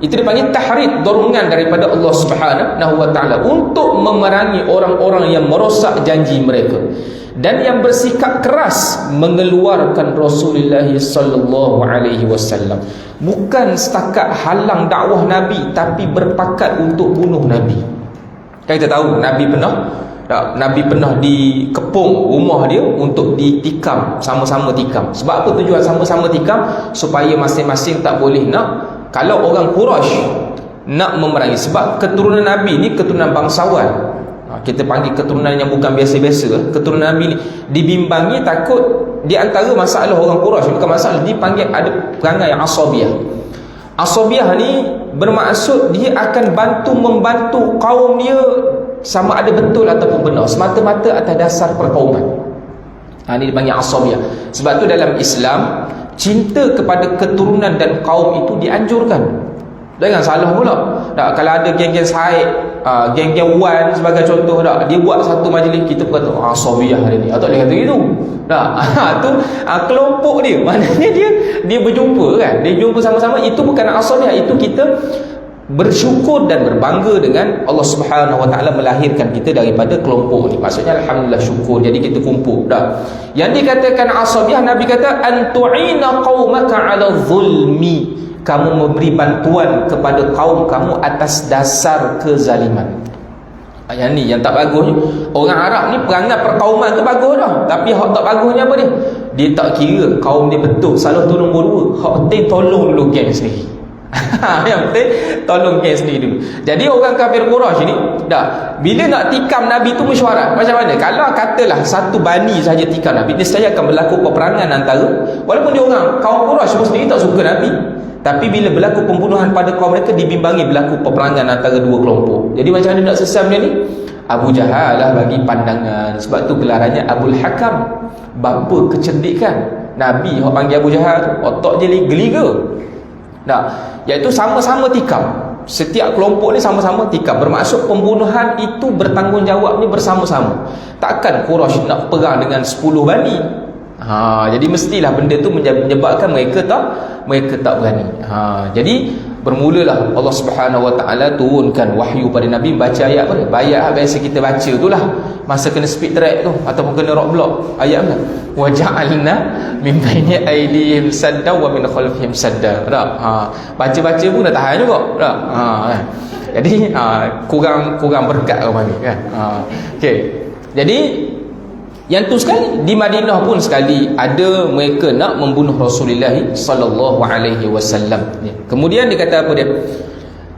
itu dipanggil tahrid, dorongan daripada Allah Subhanahu wa taala untuk memerangi orang-orang yang merosak janji mereka dan yang bersikap keras mengeluarkan Rasulullah sallallahu alaihi wasallam. Bukan setakat halang dakwah Nabi, tapi berpakat untuk bunuh Nabi. Kan kita tahu Nabi pernah dikepung rumah dia untuk ditikam, sama-sama tikam. Sebab apa tujuan sama-sama tikam? Supaya masing-masing tak boleh nak, kalau orang Quraisy nak memerangi, sebab keturunan Nabi ni keturunan bangsawan. Kita panggil keturunan yang bukan biasa-biasa. Keturunan Nabi ni dibimbangi, takut di antara masalah orang Quraisy, bukan masalah, dipanggil ada perangai asabiyah. Asabiyah ni bermaksud dia akan membantu kaum dia, sama ada betul ataupun benar, semata-mata atas dasar perkauman. Ini dipanggil asabiyah. Sebab tu dalam Islam, cinta kepada keturunan dan kaum itu dianjurkan. Jangan salah pula. Tak, kalau ada geng-geng Said, geng-geng Wan sebagai contoh, tak, dia buat satu majlis, kita pun kata asabiyah hari ni. Tak boleh kata gitu. Tak, tu kelompok dia. Maknanya dia berjumpa kan. Dia jumpa sama-sama, itu bukan asabiyah, itu kita bersyukur dan berbangga dengan Allah Subhanahu wa taala melahirkan kita daripada kelompok ni. Maksudnya alhamdulillah, syukur. Jadi kita kumpul. Dah. Yang dikatakan asabiyah, Nabi kata antu'ina qaumaka 'ala zulmi. Kamu memberi bantuan kepada kaum kamu atas dasar kezaliman. Yang ni yang tak bagus ni. Orang Arab ni perangai perkauman tu bagus dah, tapi hak tak bagusnya apa dia? Dia tak kira kaum dia betul salah tu nombor 2. Hak penting tolong dulu geng sendiri. Yang penting tolong geng sendiri dulu. Jadi orang kafir Quraisy ni dah, bila nak tikam Nabi tu mesyuarat. Macam mana? Kalau katalah satu bani saja tikam Nabi, dia saja akan berlaku peperangan antara, walaupun dia orang kaum Quraisy sendiri tak suka Nabi, tapi bila berlaku pembunuhan pada kaum mereka, dibimbangi berlaku peperangan antara dua kelompok. Jadi macam mana nak sesam dia ni? Abu Jahal lah bagi pandangan. Sebab tu gelarannya Abul Hakam, bapa kecerdikan. Nabi orang panggil Abu Jahal, otak je geliga. Nah, iaitu sama-sama tikam. Setiap kelompok ni sama-sama tikam. Bermaksud pembunuhan itu bertanggungjawab ni bersama-sama. Takkan Quraisy nak perang dengan 10 bani. Jadi mestilah benda tu menyebabkan mereka tak berani. Jadi bermulalah Allah Subhanahu wa taala turunkan wahyu pada Nabi, baca ayat apa? Ayat biasa kita baca itulah masa kena speed track tu ataupun kena rock block. Ayat apa? Wa ja'alna min baini aydihim sadda wa min khalfihim sadda. Baca-baca pun dah tahan juga. Jadi kurang berkat orang ni kan. Okey. Jadi yang tu sekali di Madinah pun sekali ada mereka nak membunuh Rasulullah sallallahu alaihi wasallam. Kemudian dia kata apa dia?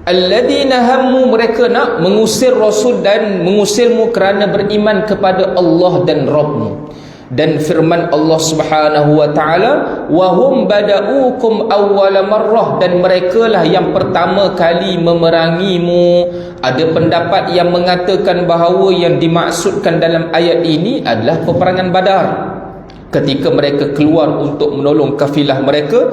Alladzina hammu, mereka nak mengusir Rasul dan mengusirmu kerana beriman kepada Allah dan Rabbmu. Dan firman Allah Subhanahu wa taala, wa hum bada'ukum awwala marrah, dan merekalah yang pertama kali memerangimu. Ada pendapat yang mengatakan bahawa yang dimaksudkan dalam ayat ini adalah peperangan Badar, ketika mereka keluar untuk menolong kafilah mereka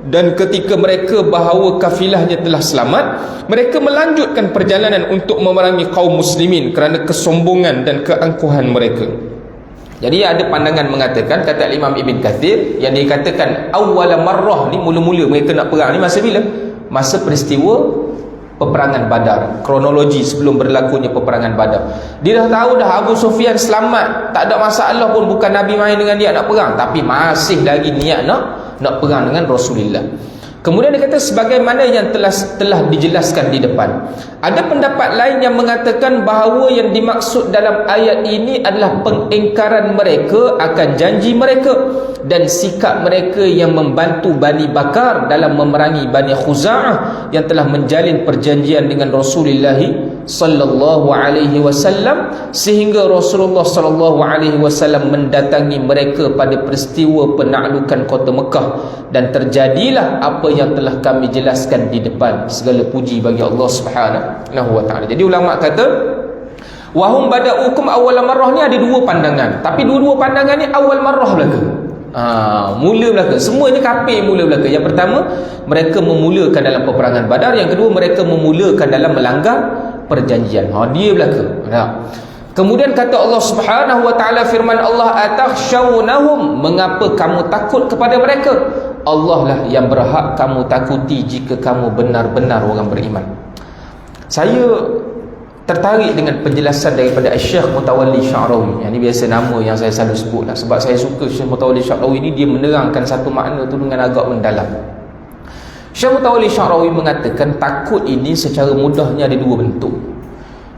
Dan ketika mereka bahawa kafilahnya telah selamat, mereka melanjutkan perjalanan untuk memerangi kaum muslimin kerana kesombongan dan keangkuhan mereka. Jadi ada pandangan mengatakan, kata Imam Ibn Kathir, yang dikatakan awwal marrah ni, mula-mula mereka nak perang ni masa bila? Masa peristiwa peperangan Badar. Kronologi sebelum berlakunya peperangan Badar. Dia dah tahu dah Abu Sufyan selamat, tak ada masalah pun, bukan Nabi main dengan dia nak perang, tapi masih lagi niat nak perang dengan Rasulullah. Kemudian dia kata sebagaimana yang telah dijelaskan di depan. Ada pendapat lain yang mengatakan bahawa yang dimaksud dalam ayat ini adalah pengingkaran mereka akan janji mereka dan sikap mereka yang membantu Bani Bakar dalam memerangi Bani Khuza'ah yang telah menjalin perjanjian dengan Rasulullah sallallahu alaihi wasallam, sehingga Rasulullah sallallahu alaihi wasallam mendatangi mereka pada peristiwa penaklukan kota Mekah, dan terjadilah apa yang telah kami jelaskan di depan. Segala puji bagi Allah Subhanahu wa taala. Jadi ulama kata wahum bada'ukum awal marrah ni ada dua pandangan, tapi dua-dua pandangan ni awal marrah belaka. Mula belaka. Semua ni kafir mula belaka. Yang pertama, mereka memulakan dalam peperangan Badar. Yang kedua, mereka memulakan dalam melanggar perjanjian. Dia belaka. Kemudian kata Allah Subhanahu wa taala, firman Allah, atakhshawnahum, mengapa kamu takut kepada mereka? Allah lah yang berhak kamu takuti jika kamu benar-benar orang beriman. Saya tertarik dengan penjelasan daripada Syekh Mutawalli Sya'rawi. Yang ini biasa nama yang saya selalu sebut lah, sebab saya suka Syekh Mutawalli Sya'rawi ini, dia menerangkan satu makna tu dengan agak mendalam. Syekh Mutawalli Sya'rawi mengatakan takut ini secara mudahnya ada dua bentuk.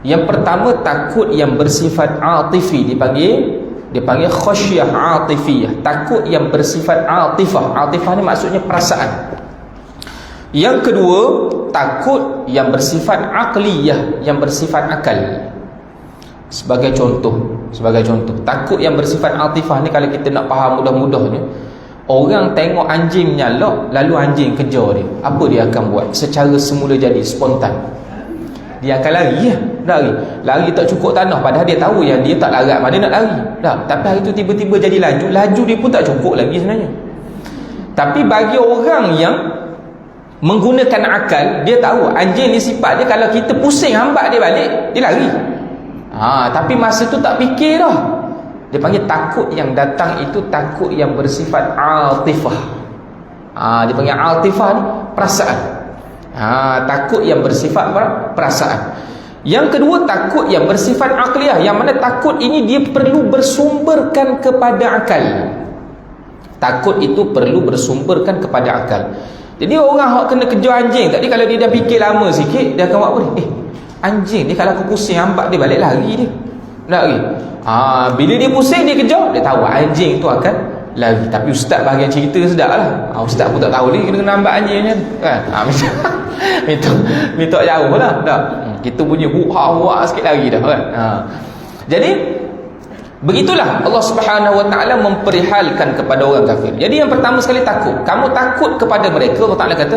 Yang pertama, takut yang bersifat atifi, dipanggil khasyah atifiyah, takut yang bersifat atifah. Atifah ni maksudnya perasaan. Yang kedua, takut yang bersifat aqliyah, yang bersifat akal. Sebagai contoh, takut yang bersifat atifah ni, kalau kita nak faham mudah-mudahnya, orang tengok anjing menyalak, lalu anjing kejar dia, apa dia akan buat? Secara semula jadi spontan, dia akan lari, lari tak cukup tanah, padahal dia tahu yang dia tak larat, mana nak lari dah. Tapi hari tu tiba-tiba jadi laju dia pun tak cukup lagi sebenarnya. Tapi bagi orang yang menggunakan akal, dia tahu anjing ni sifat dia, kalau kita pusing hambat dia balik, dia lari. Tapi masa tu tak fikir dah. Dia panggil takut yang datang itu takut yang bersifat atifah. Dia panggil atifah ni perasaan. Takut yang bersifat perasaan. Yang kedua, takut yang bersifat akliyah, yang mana takut ini dia perlu bersumberkan kepada akal. Takut itu perlu bersumberkan kepada akal. Jadi orang kena kejar anjing tadi, kalau dia dah fikir lama sikit, dia akan buat apa ni? Anjing ni kalau aku pusing hambat dia balik lari dia. Lari. Bila dia pusing dia kejar, dia tahu anjing tu akan lari. Tapi ustaz bahagian cerita sedap lah. Ustaz pun tak tahu dia kena nampak anjing kan. Minta jauh lah. Kita punya hua sikit lagi dah kan. Jadi begitulah Allah Subhanahu wa taala memperihalkan kepada orang kafir. Jadi yang pertama sekali takut. Kamu takut kepada mereka, Allah Taala kata,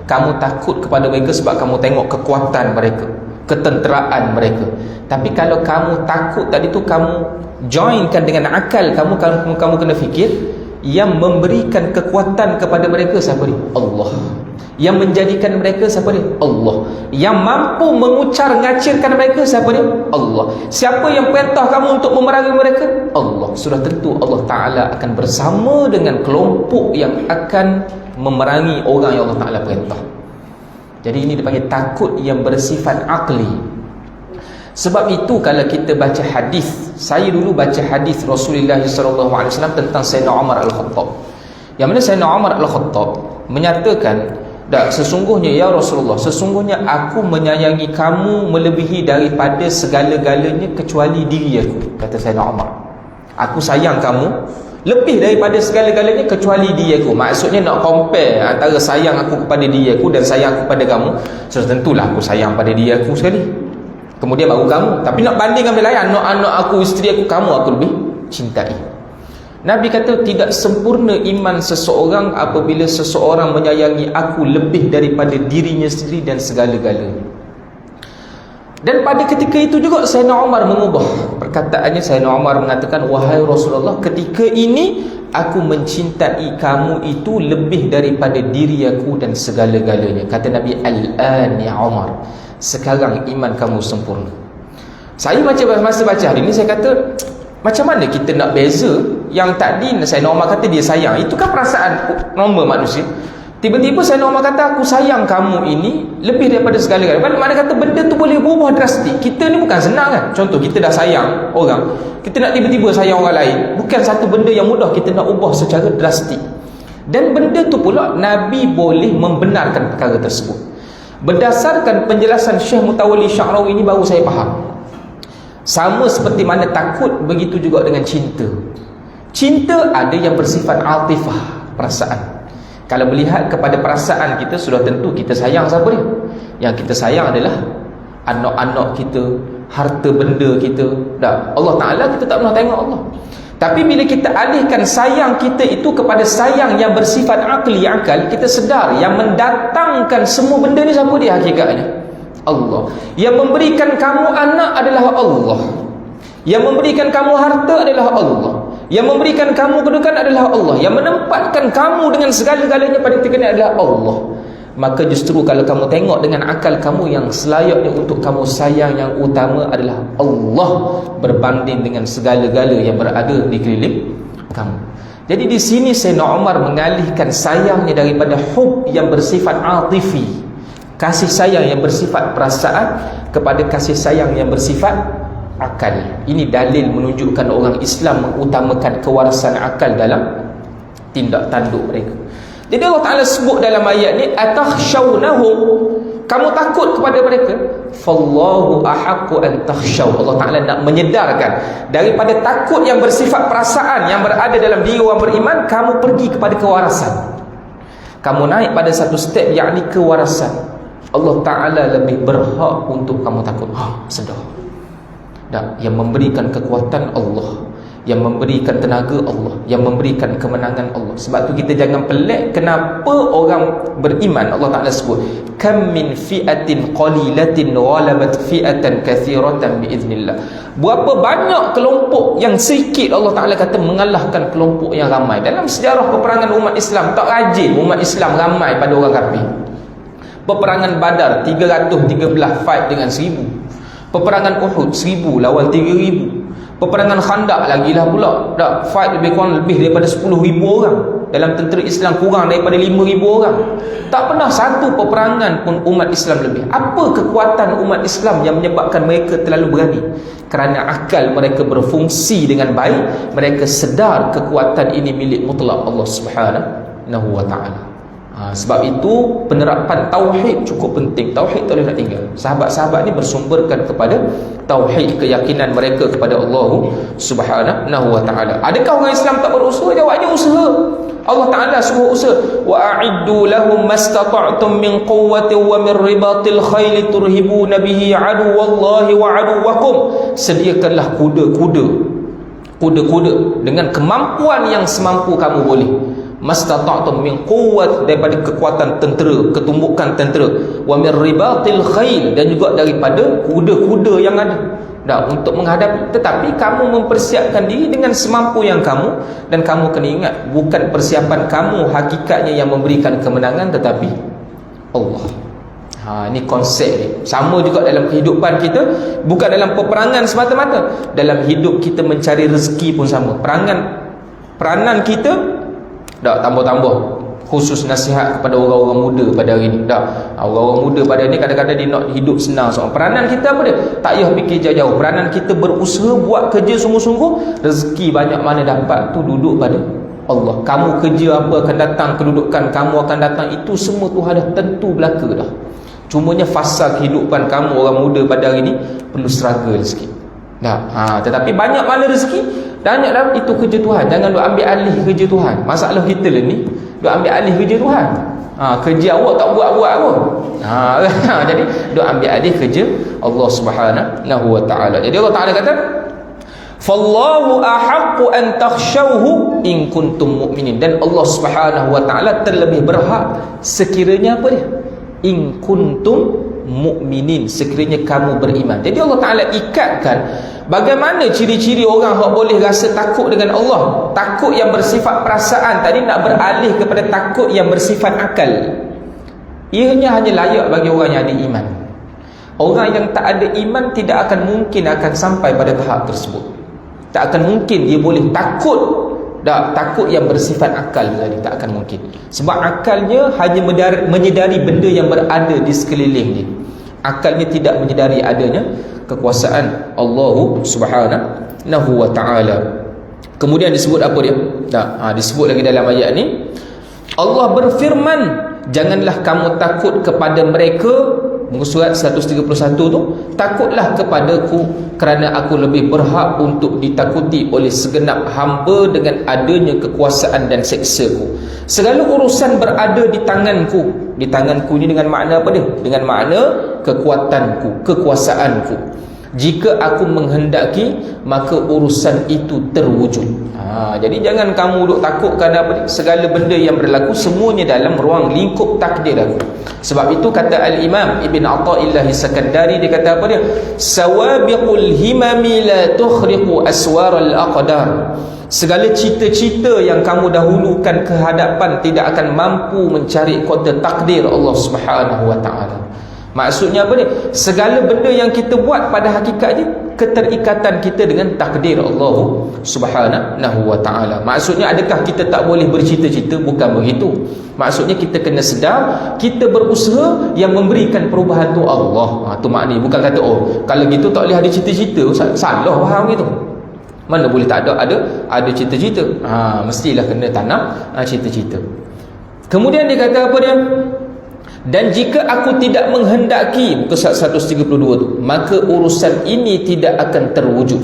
kamu takut kepada mereka sebab kamu tengok kekuatan mereka, ketenteraan mereka. Tapi kalau kamu takut tadi tu, kamu joinkan dengan akal kamu kena fikir, yang memberikan kekuatan kepada mereka siapa dia? Allah. Yang menjadikan mereka siapa dia? Allah. Yang mampu mengucar-ngacirkan mereka siapa dia? Allah. Siapa yang perintah kamu untuk memerangi mereka? Allah. Sudah tentu Allah Ta'ala akan bersama dengan kelompok yang akan memerangi orang yang Allah Ta'ala perintah. Jadi ini dipanggil takut yang bersifat akli. Sebab itu kalau kita baca hadis, saya dulu baca hadis Rasulullah SAW tentang Sayyidina Umar Al-Khattab, yang mana Sayyidina Umar Al-Khattab menyatakan, sesungguhnya ya Rasulullah, sesungguhnya aku menyayangi kamu melebihi daripada segala-galanya kecuali diri aku. Kata Sayyidina Umar, aku sayang kamu lebih daripada segala-galanya kecuali diri aku. Maksudnya nak compare antara sayang aku kepada diri aku dan sayang aku kepada kamu. Sudah tentulah aku sayang pada diri aku sekali, kemudian baru kamu. Tapi nak bandingkan bila lain, anak-anak aku, isteri aku, kamu aku lebih cintai. Nabi kata tidak sempurna iman seseorang apabila seseorang menyayangi aku lebih daripada dirinya sendiri dan segala-galanya. Dan pada ketika itu juga Sayyidina Umar mengubah perkataannya. Sayyidina Umar mengatakan, wahai Rasulullah, ketika ini aku mencintai kamu itu lebih daripada diri aku dan segala-galanya. Kata Nabi, al-an ya Umar, sekarang iman kamu sempurna. Saya masa baca hari ni, saya kata, macam mana kita nak beza? Yang tadi Sayyidina Umar kata dia sayang, itu kan perasaan normal manusia. Tiba-tiba Sayyidina Umar kata, aku sayang kamu ini lebih daripada segala-galanya. Mana kata benda tu boleh berubah drastik. Kita ni bukan senang kan. Contoh, kita dah sayang orang, kita nak tiba-tiba sayang orang lain, bukan satu benda yang mudah. Kita nak ubah secara drastik. Dan benda tu pula Nabi boleh membenarkan perkara tersebut. Berdasarkan penjelasan Syekh Mutawalli Sya'rawi ini baru saya faham. Sama seperti mana takut, begitu juga dengan cinta. Cinta ada yang bersifat atifah, perasaan. Kalau melihat kepada perasaan kita, sudah tentu kita sayang siapa dia. Yang kita sayang adalah anak-anak kita, harta benda kita. Dah, Allah Ta'ala kita tak pernah tengok Allah. Tapi bila kita alihkan sayang kita itu kepada sayang yang bersifat akli, akal, kita sedar yang mendatangkan semua benda ni siapa dia hakikatnya? Allah. Yang memberikan kamu anak adalah Allah. Yang memberikan kamu harta adalah Allah. Yang memberikan kamu kedudukan adalah Allah. Yang menempatkan kamu dengan segala-galanya pada tingkatan adalah Allah. Maka justru kalau kamu tengok dengan akal kamu, yang selayaknya untuk kamu sayang yang utama adalah Allah berbanding dengan segala-gala yang berada di keliling kamu. Jadi di sini Sayyidina Umar mengalihkan sayangnya daripada hub yang bersifat atifi, kasih sayang yang bersifat perasaan, kepada kasih sayang yang bersifat akal. Ini dalil menunjukkan orang Islam mengutamakan kewarasan akal dalam tindak tanduk mereka. Jadi Allah Ta'ala sebut dalam ayat ni, atakhshawnahum, kamu takut kepada mereka. Fallahu ahaqqu an takhshaw. Allah Ta'ala nak menyedarkan daripada takut yang bersifat perasaan yang berada dalam diri orang beriman, kamu pergi kepada kewarasan. Kamu naik pada satu step, yakni kewarasan. Allah Ta'ala lebih berhak untuk kamu takut. Sedar. Dan yang memberikan kekuatan Allah, yang memberikan tenaga Allah, yang memberikan kemenangan Allah. Sebab tu kita jangan pelik kenapa orang beriman Allah Ta'ala sebut, kam min fi'atin qalilatin ghalabat fi'atan kathiratan biiznillah. Berapa banyak kelompok yang sikit Allah Ta'ala kata mengalahkan kelompok yang ramai. Dalam sejarah peperangan umat Islam, tak rajin umat Islam ramai pada orang kafir. Peperangan Badar 313 fight dengan 1000. Peperangan Uhud 1000 lawan 3000. Peperangan Khandaq lagilah pula, dah fight lebih kurang lebih daripada 10,000 orang. Dalam tentera Islam kurang daripada 5,000 orang. Tak pernah satu peperangan pun umat Islam lebih. Apa kekuatan umat Islam yang menyebabkan mereka terlalu berani? Kerana akal mereka berfungsi dengan baik. Mereka sedar kekuatan ini milik mutlak Allah Subhanahu wa ta'ala. Sebab itu penerapan tauhid cukup penting. Tauhid tak boleh nak tinggal. Sahabat-sahabat ni bersumberkan kepada tauhid, keyakinan mereka kepada Allah Subhanahu wa ta'ala. Adakah orang Islam tak berusaha? Jawabnya usaha. Allah Ta'ala suruh usaha. Wa a'iddu lahum mastata'tum min quwwatin wa min ribatil khayli turhibuna bihi aduwallahi wa aduwakum. Sediakanlah kuda-kuda dengan kemampuan yang semampu kamu boleh. Mastata'tum min quwwat, daripada kekuatan tentera, ketumbukan tentera, wa min ribatil khayl, dan juga daripada kuda-kuda yang ada untuk menghadapi. Tetapi kamu mempersiapkan diri dengan semampu yang kamu. Dan kamu kena ingat, bukan persiapan kamu hakikatnya yang memberikan kemenangan, tetapi Allah. Ini konsep ni. Sama juga dalam kehidupan kita. Bukan dalam peperangan semata-mata, dalam hidup kita mencari rezeki pun sama. Peranan kita tambah-tambah. Khusus nasihat kepada orang-orang muda pada hari ni. Orang-orang muda pada hari ni kadang-kadang dia nak hidup senang. So, peranan kita apa dia? Tak payah fikir jauh-jauh. Peranan kita berusaha, buat kerja sungguh-sungguh. Rezeki banyak mana dapat tu duduk pada Allah. Kamu kerja apa akan datang, kedudukan kamu akan datang, itu semua Tuhan dah tentu belaka dah. Cumanya fasa kehidupan kamu orang muda pada hari ni perlu struggle sikit. Tetapi banyak mana rezeki, banyak dah, itu kerja Tuhan. Jangan duk ambil alih kerja Tuhan. Masalah kita lah ni, duk ambil alih kerja Tuhan. Kerja awak tak buat-buat pun. Jadi duk ambil alih kerja Allah Subhanahu wa ta'ala. Jadi Allah Ta'ala kata, fallahu ahaqqu an takhshawhu in kuntum mu'minin. Dan Allah Subhanahu wa ta'ala terlebih berhak sekiranya apa dia? In kuntum mukminin, sekiranya kamu beriman. Jadi Allah Ta'ala ikatkan bagaimana ciri-ciri orang yang boleh rasa takut dengan Allah. Takut yang bersifat perasaan tadi nak beralih kepada takut yang bersifat akal. Ianya hanya layak bagi orang yang ada iman. Orang yang tak ada iman tidak akan mungkin akan sampai pada tahap tersebut. Tak akan mungkin dia boleh takut. Takut yang bersifat akal tadi tak akan mungkin. Sebab akalnya hanya menyedari benda yang berada di sekeliling dia. Akalnya tidak menyedari adanya kekuasaan Allah Subhanahu wa ta'ala. Kemudian disebut apa dia? Disebut lagi dalam ayat ni, Allah berfirman, janganlah kamu takut kepada mereka. Muka surat 131 tu, takutlah kepadaku kerana aku lebih berhak untuk ditakuti oleh segenap hamba dengan adanya kekuasaan dan seksaku. Segala urusan berada di tanganku. Di tanganku ni dengan makna apa dia? Dengan makna kekuatanku, kekuasaanku. Jika aku menghendaki, maka urusan itu terwujud. Jadi jangan kamu duk takut kerana apa? Segala benda yang berlaku semuanya dalam ruang lingkup takdir aku. Sebab itu kata Al-Imam Ibn Atha'illah As-Sakandari, dia kata apa dia? Sawabiqul himami la tukhriqu aswaral aqdar. Segala cita-cita yang kamu dahulukan ke hadapan tidak akan mampu mencari kota takdir Allah Subhanahu wa ta'ala. Maksudnya apa ni? Segala benda yang kita buat pada hakikatnya keterikatan kita dengan takdir Allah Subhanahu wa ta'ala. Maksudnya adakah kita tak boleh bercita-cita? Bukan begitu. Maksudnya kita kena sedar kita berusaha, yang memberikan perubahan tu Allah. Tu maknanya. Bukan kata kalau gitu tak boleh ada cita-cita. Salah faham gitu. Mana boleh tak ada cita-cita. Mestilah kena tanam cita-cita. Kemudian dia kata apa dia? Dan jika aku tidak menghendaki, muka surat 132 tu, maka urusan ini tidak akan terwujud.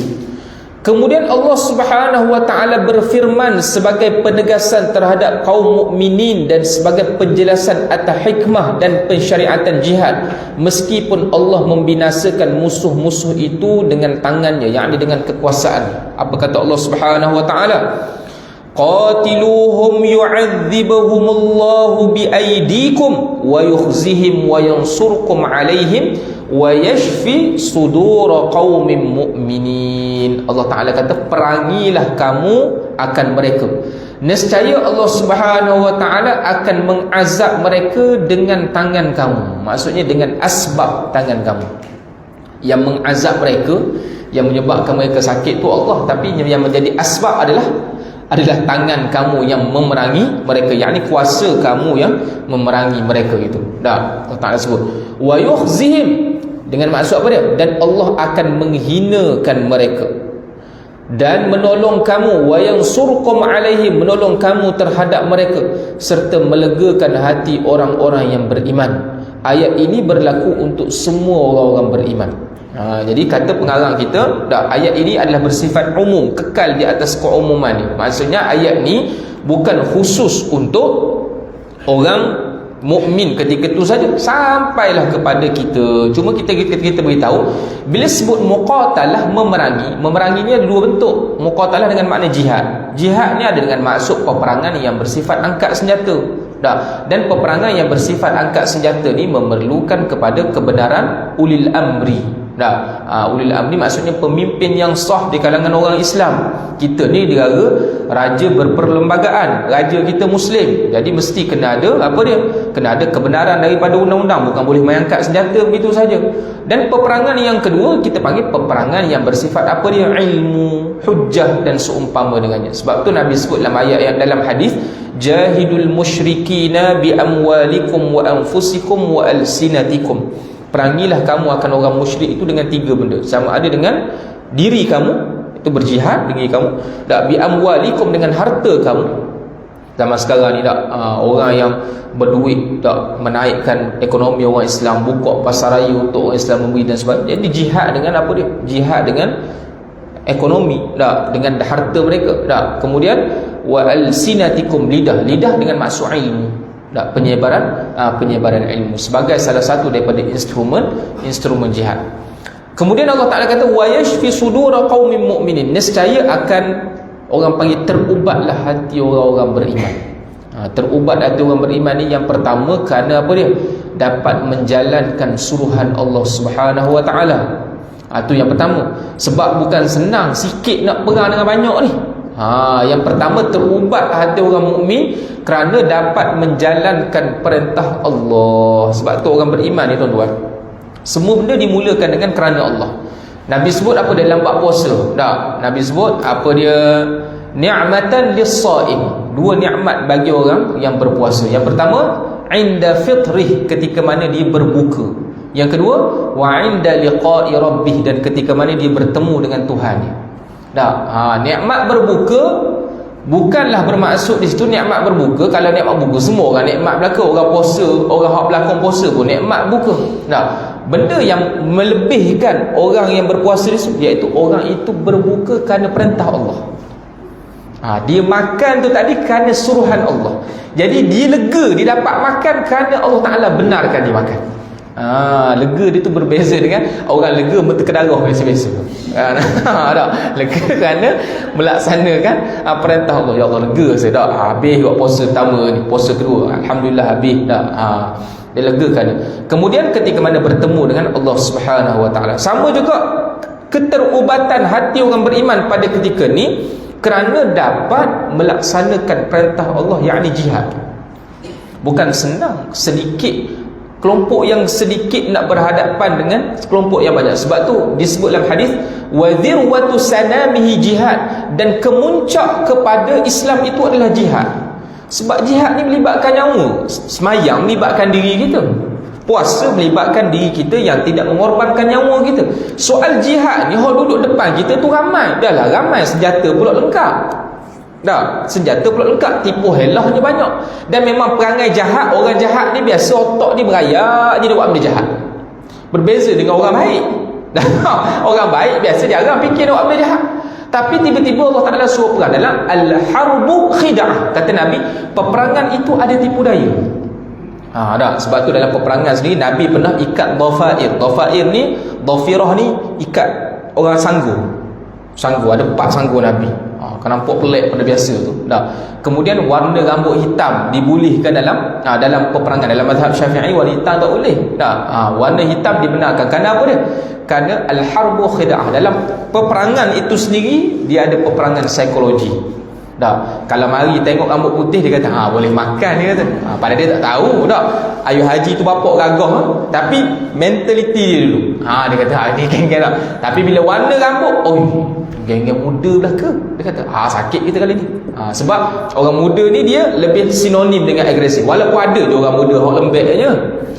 Kemudian Allah Subhanahu wa ta'ala berfirman sebagai penegasan terhadap kaum mukminin dan sebagai penjelasan atas hikmah dan pensyariatan jihad. Meskipun Allah membinasakan musuh-musuh itu dengan tangannya, yakni dengan kekuasaan. Apa kata Allah Subhanahu wa ta'ala? Qatiluhum yu'adzibahumullahu biaydikum wa yukhzihim wa yansurkum alaihim wa yashfi sudura qaumin mu'minin. Allah Ta'ala kata, perangilah kamu akan mereka. Nescaya Allah Subhanahu wa ta'ala akan mengazab mereka dengan tangan kamu. Maksudnya dengan asbab tangan kamu. Yang mengazab mereka, yang menyebabkan mereka sakit tu Allah, tapi yang menjadi asbab adalah tangan kamu yang memerangi mereka, yakni kuasa kamu yang memerangi mereka itu. Allah Ta'ala sebut wa yukhzihim, dengan maksud apa dia? Dan Allah akan menghinakan mereka dan menolong kamu, wa yansurkum alaihim, menolong kamu terhadap mereka serta melegakan hati orang-orang yang beriman. Ayat ini berlaku untuk semua orang-orang beriman. Jadi kata pengarang kita, ayat ini adalah bersifat umum, kekal di atas keumuman ni. Maksudnya ayat ni bukan khusus untuk orang mukmin ketika itu saja, sampailah kepada kita. Cuma kita beritahu, bila sebut muqatalah, memerangi ni ada dua bentuk. Muqatalah dengan makna jihad. Jihad ni ada dengan maksud peperangan yang bersifat angkat senjata. Dan peperangan yang bersifat angkat senjata ni memerlukan kepada kebenaran ulil amri. Ulil amri maksudnya pemimpin yang sah di kalangan orang Islam. Kita ni negara raja berperlembagaan, raja kita Muslim, jadi mesti kena ada apa dia? Kena ada kebenaran daripada undang-undang, bukan boleh main angkat senjata begitu saja. Dan peperangan yang kedua kita panggil peperangan yang bersifat apa dia? Ilmu, hujjah dan seumpama dengannya. Sebab tu Nabi sebut dalam ayat yang dalam hadis, jahidul musyrikina bi amwalikum wa anfusikum wa alsinatikum. Perangilah kamu akan orang musyrik itu dengan tiga benda. Sama ada dengan diri kamu, itu berjihad dengan kamu, bi amwalikum, dengan harta kamu. Zaman sekarang ni orang yang berduit menaikkan ekonomi orang Islam, buka pasar raya untuk orang Islam memberi dan sebagainya. Jadi jihad dengan apa dia? Jihad dengan ekonomi, dengan harta mereka. Kemudian wa alsinatikum, lidah dengan maksud ilmu. Penyebaran ilmu sebagai salah satu daripada instrumen jihad. Kemudian Allah Ta'ala kata wa yashfi sudura qaumin mu'minin, nescaya akan orang panggil terubatlah hati orang-orang beriman. Terubat hati orang beriman ni yang pertama kerana apa dia? dapat menjalankan suruhan Allah Subhanahu wa taala. Itu yang pertama. Sebab bukan senang sikit nak perang dengan banyak ni. Yang pertama, terubat hati orang mukmin kerana dapat menjalankan perintah Allah. Sebab tu orang beriman ni tuan-tuan, semua benda dimulakan dengan kerana Allah. Nabi sebut apa dalam bab puasa? Nabi sebut apa dia? Ni'matan lis-shaim. Dua nikmat bagi orang yang berpuasa. Yang pertama, inda fitrih, ketika mana dia berbuka. Yang kedua, wa inda liqa'i rabbih, dan ketika mana dia bertemu dengan Tuhannya. Nikmat berbuka bukanlah bermaksud di situ nikmat berbuka. Kalau nikmat buka semua orang nikmat belaka, orang puasa, orang hak berlakon puasa pun nikmat buka. Benda yang melebihkan orang yang berpuasa itu, iaitu orang itu berbuka kerana perintah Allah. Dia makan tu tadi kerana suruhan Allah. Jadi dia lega, dia dapat makan kerana Allah Ta'ala benarkan dia makan. Lega dia tu berbeza dengan orang lega berterkedarah biasa-biasa. Lega kerana melaksanakan perintah Allah. Ya Allah, lega saya habis buat puasa pertama ni, puasa kedua alhamdulillah habis dia lega kerana. Kemudian ketika mana bertemu dengan Allah Subhanahu wa taala, sama juga keterubatan hati orang beriman pada ketika ni kerana dapat melaksanakan perintah Allah, yakni jihad. Bukan senang, sedikit kelompok yang sedikit nak berhadapan dengan kelompok yang banyak. Sebab tu disebut dalam hadis, wa dhirwatu sanamihi jihad, dan kemuncak kepada Islam itu adalah jihad. Sebab jihad ni melibatkan nyawa. Semayang melibatkan diri kita, puasa melibatkan diri kita yang tidak mengorbankan nyawa kita. Soal jihad ni, orang duduk depan kita tu ramai. Dah lah ramai, senjata pula lengkap. Senjata pula lengkap, tipu helahnya banyak. Dan memang perangai jahat, orang jahat ni biasa otak dia berayak, dia buat benda jahat. Berbeza dengan orang baik. Orang baik biasa jarang fikir buat benda jahat. Tapi tiba-tiba Allah Ta'ala suruh perang. Dalam al-harbu khida'ah, kata Nabi, peperangan itu ada tipu daya. Sebab tu dalam peperangan sendiri Nabi pernah ikat dhafair. Dhafair ni, dhafirah ni ikat orang sanggu. Ada 4 sanggu Nabi. Kan nampak pelik pada biasa tu. Kemudian warna rambut hitam dibolehkan dalam peperangan. Dalam mazhab Syafi'i warna hitam tak boleh. Warna hitam dibenarkan. Kerana apa dia? Kerana al-harbu khida'ah. Dalam peperangan itu sendiri dia ada peperangan psikologi. Kalau mari tengok rambut putih, dia kata boleh makan, dia kata. Padahal dia tak tahu ayuh haji tu bapak gagah, tapi mentaliti dia dulu. Dia kata ni geng-geng tak. Tapi bila warna rambut, geng-geng muda belaka, dia kata sakit kita kali ni. Sebab orang muda ni dia lebih sinonim dengan agresif. Walaupun ada je orang muda hok lembek je,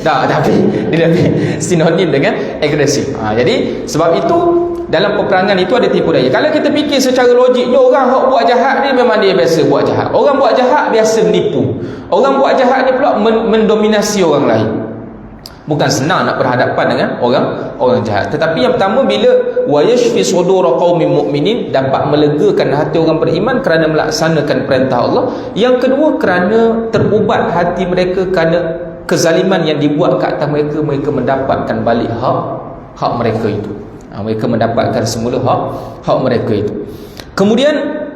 tapi dia lebih sinonim dengan agresif. Jadi sebab itu dalam peperangan itu ada tipu daya. Kalau kita fikir secara logiknya, orang hok buat jahat ni memang dia biasa buat jahat. Orang buat jahat biasa menipu. Orang buat jahat ni pula mendominasi orang lain. Bukan senang nak berhadapan dengan orang jahat. Tetapi yang pertama, bila wa yashfi sudura qaumin mu'minin, dapat melegakan hati orang beriman kerana melaksanakan perintah Allah. Yang kedua, kerana terubat hati mereka kerana kezaliman yang dibuat ke atas mereka, mereka mendapatkan balik hak mereka itu. Mereka mendapatkan semula hak mereka itu. Kemudian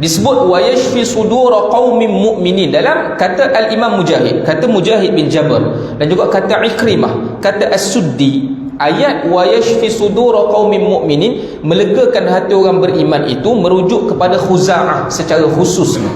disebut wa yashfi sudura qaumin mu'minin dalam kata al-Imam Mujahid, kata Mujahid bin Jabr, dan juga kata Ikrimah, kata As-Suddi. Ayat wa yashfi sudura qaumin mu'minin, melegakan hati orang beriman, itu merujuk kepada Khuza'ah secara khususnya.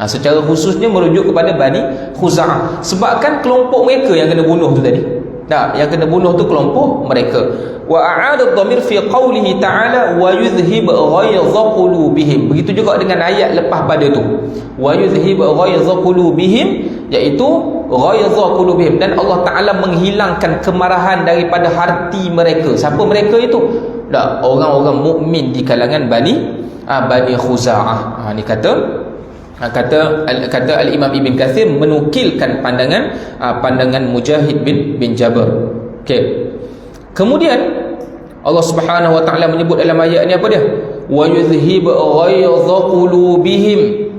Secara khususnya merujuk kepada Bani Khuza'ah. Sebab kan kelompok mereka yang kena bunuh tu tadi. Yang kena bunuh tu kelompok mereka. Wa a'ada dhamir fi qawlihi ta'ala wa yudhhib ghayza qulubihim. Begitu juga dengan ayat lepas pada tu, wa yudhhib ghayza qulubihim, iaitu ghayza qulubihim, dan Allah Ta'ala menghilangkan kemarahan daripada hati mereka. Siapa mereka itu? Orang-orang mukmin di kalangan Bani Khuza'ah. Ni kata Al-Imam Ibn Kathir menukilkan pandangan Mujahid bin Jabr. Kemudian Allah Subhanahu wa taala menyebut dalam ayat ni apa dia? Wa yudhhib ghayza qulubihim.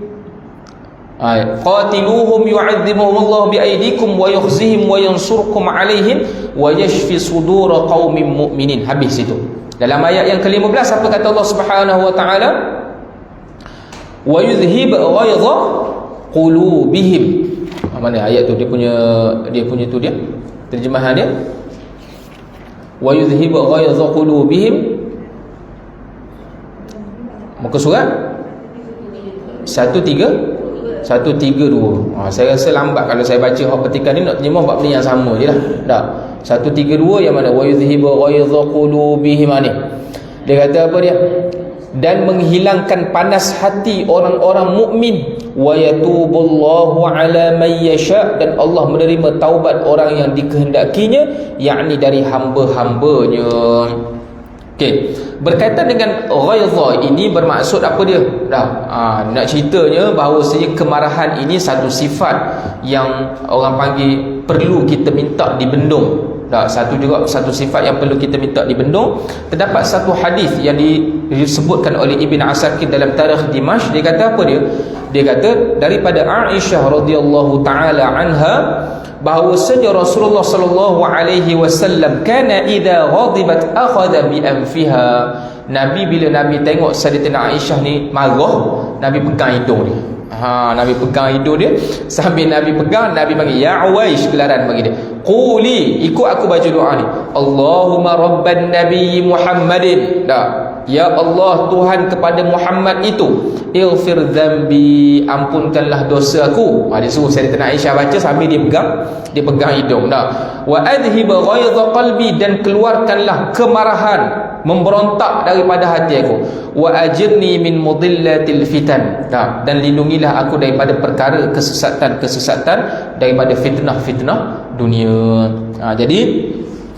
Qatiluhum yu'adzibuhum Allah bi aydikum wa yukhzihim wa yansurkum alaihim wa yashfi sudura qaumin mu'minin. Habis itu. Dalam ayat yang ke-15 apa kata Allah Subhanahu wa taala? Wa yudhhib ghayza qulubihim. Mana ayat tu, dia punya tu dia terjemahan dia, wa yuzhibu ghayza qulubihim. Muka surat 132. Saya rasa lambat kalau saya baca hak petikan ni, nak terjemah buat benda yang sama je lah. Tak, 132 yang mana wa yuzhibu ghayza qulubihim ni. Dia kata apa dia? Dan menghilangkan panas hati orang-orang mukmin, wa yatubullahu ala man yasha, dan Allah menerima taubat orang yang dikehendakinya, yakni dari hamba-hambanya. Okey, berkaitan dengan ghaidha ini bermaksud apa dia? Nak ceritanya bahawasanya kemarahan ini satu sifat yang orang panggil perlu kita minta dibendung. Satu sifat yang perlu kita minta dibendung. Terdapat satu hadis yang disebutkan oleh Ibn Asakir dalam Tarikh Dimashq. Dia kata apa dia? Dia kata daripada Aisyah radhiyallahu taala anha, bahawasanya Rasulullah sallallahu alaihi wasallam kana idza ghadibat akhadha bi anfiha. Nabi bila Nabi tengok Sayyidatina Aisyah ni marah, Nabi pegang hidung dia. Nabi pegang hidung dia. Sambil Nabi pegang, Nabi panggil, ya Uwais, gelaran bagi dia, quli, ikut aku baca doa ni, Allahumma rabban nabi Muhammadin. Ya Allah, Tuhan kepada Muhammad itu, ighfir dhanbi, ampunkanlah dosa aku. Dia suruh Sayyidatina Aisyah baca sambil dia pegang hidung. Wa adhhib ghaidha qalbi, dan keluarkanlah kemarahan, memberontak daripada hati aku. Wa ajirni min mudillatil fitan, dan lindungilah aku daripada perkara kesesatan-kesesatan, daripada fitnah-fitnah dunia. Jadi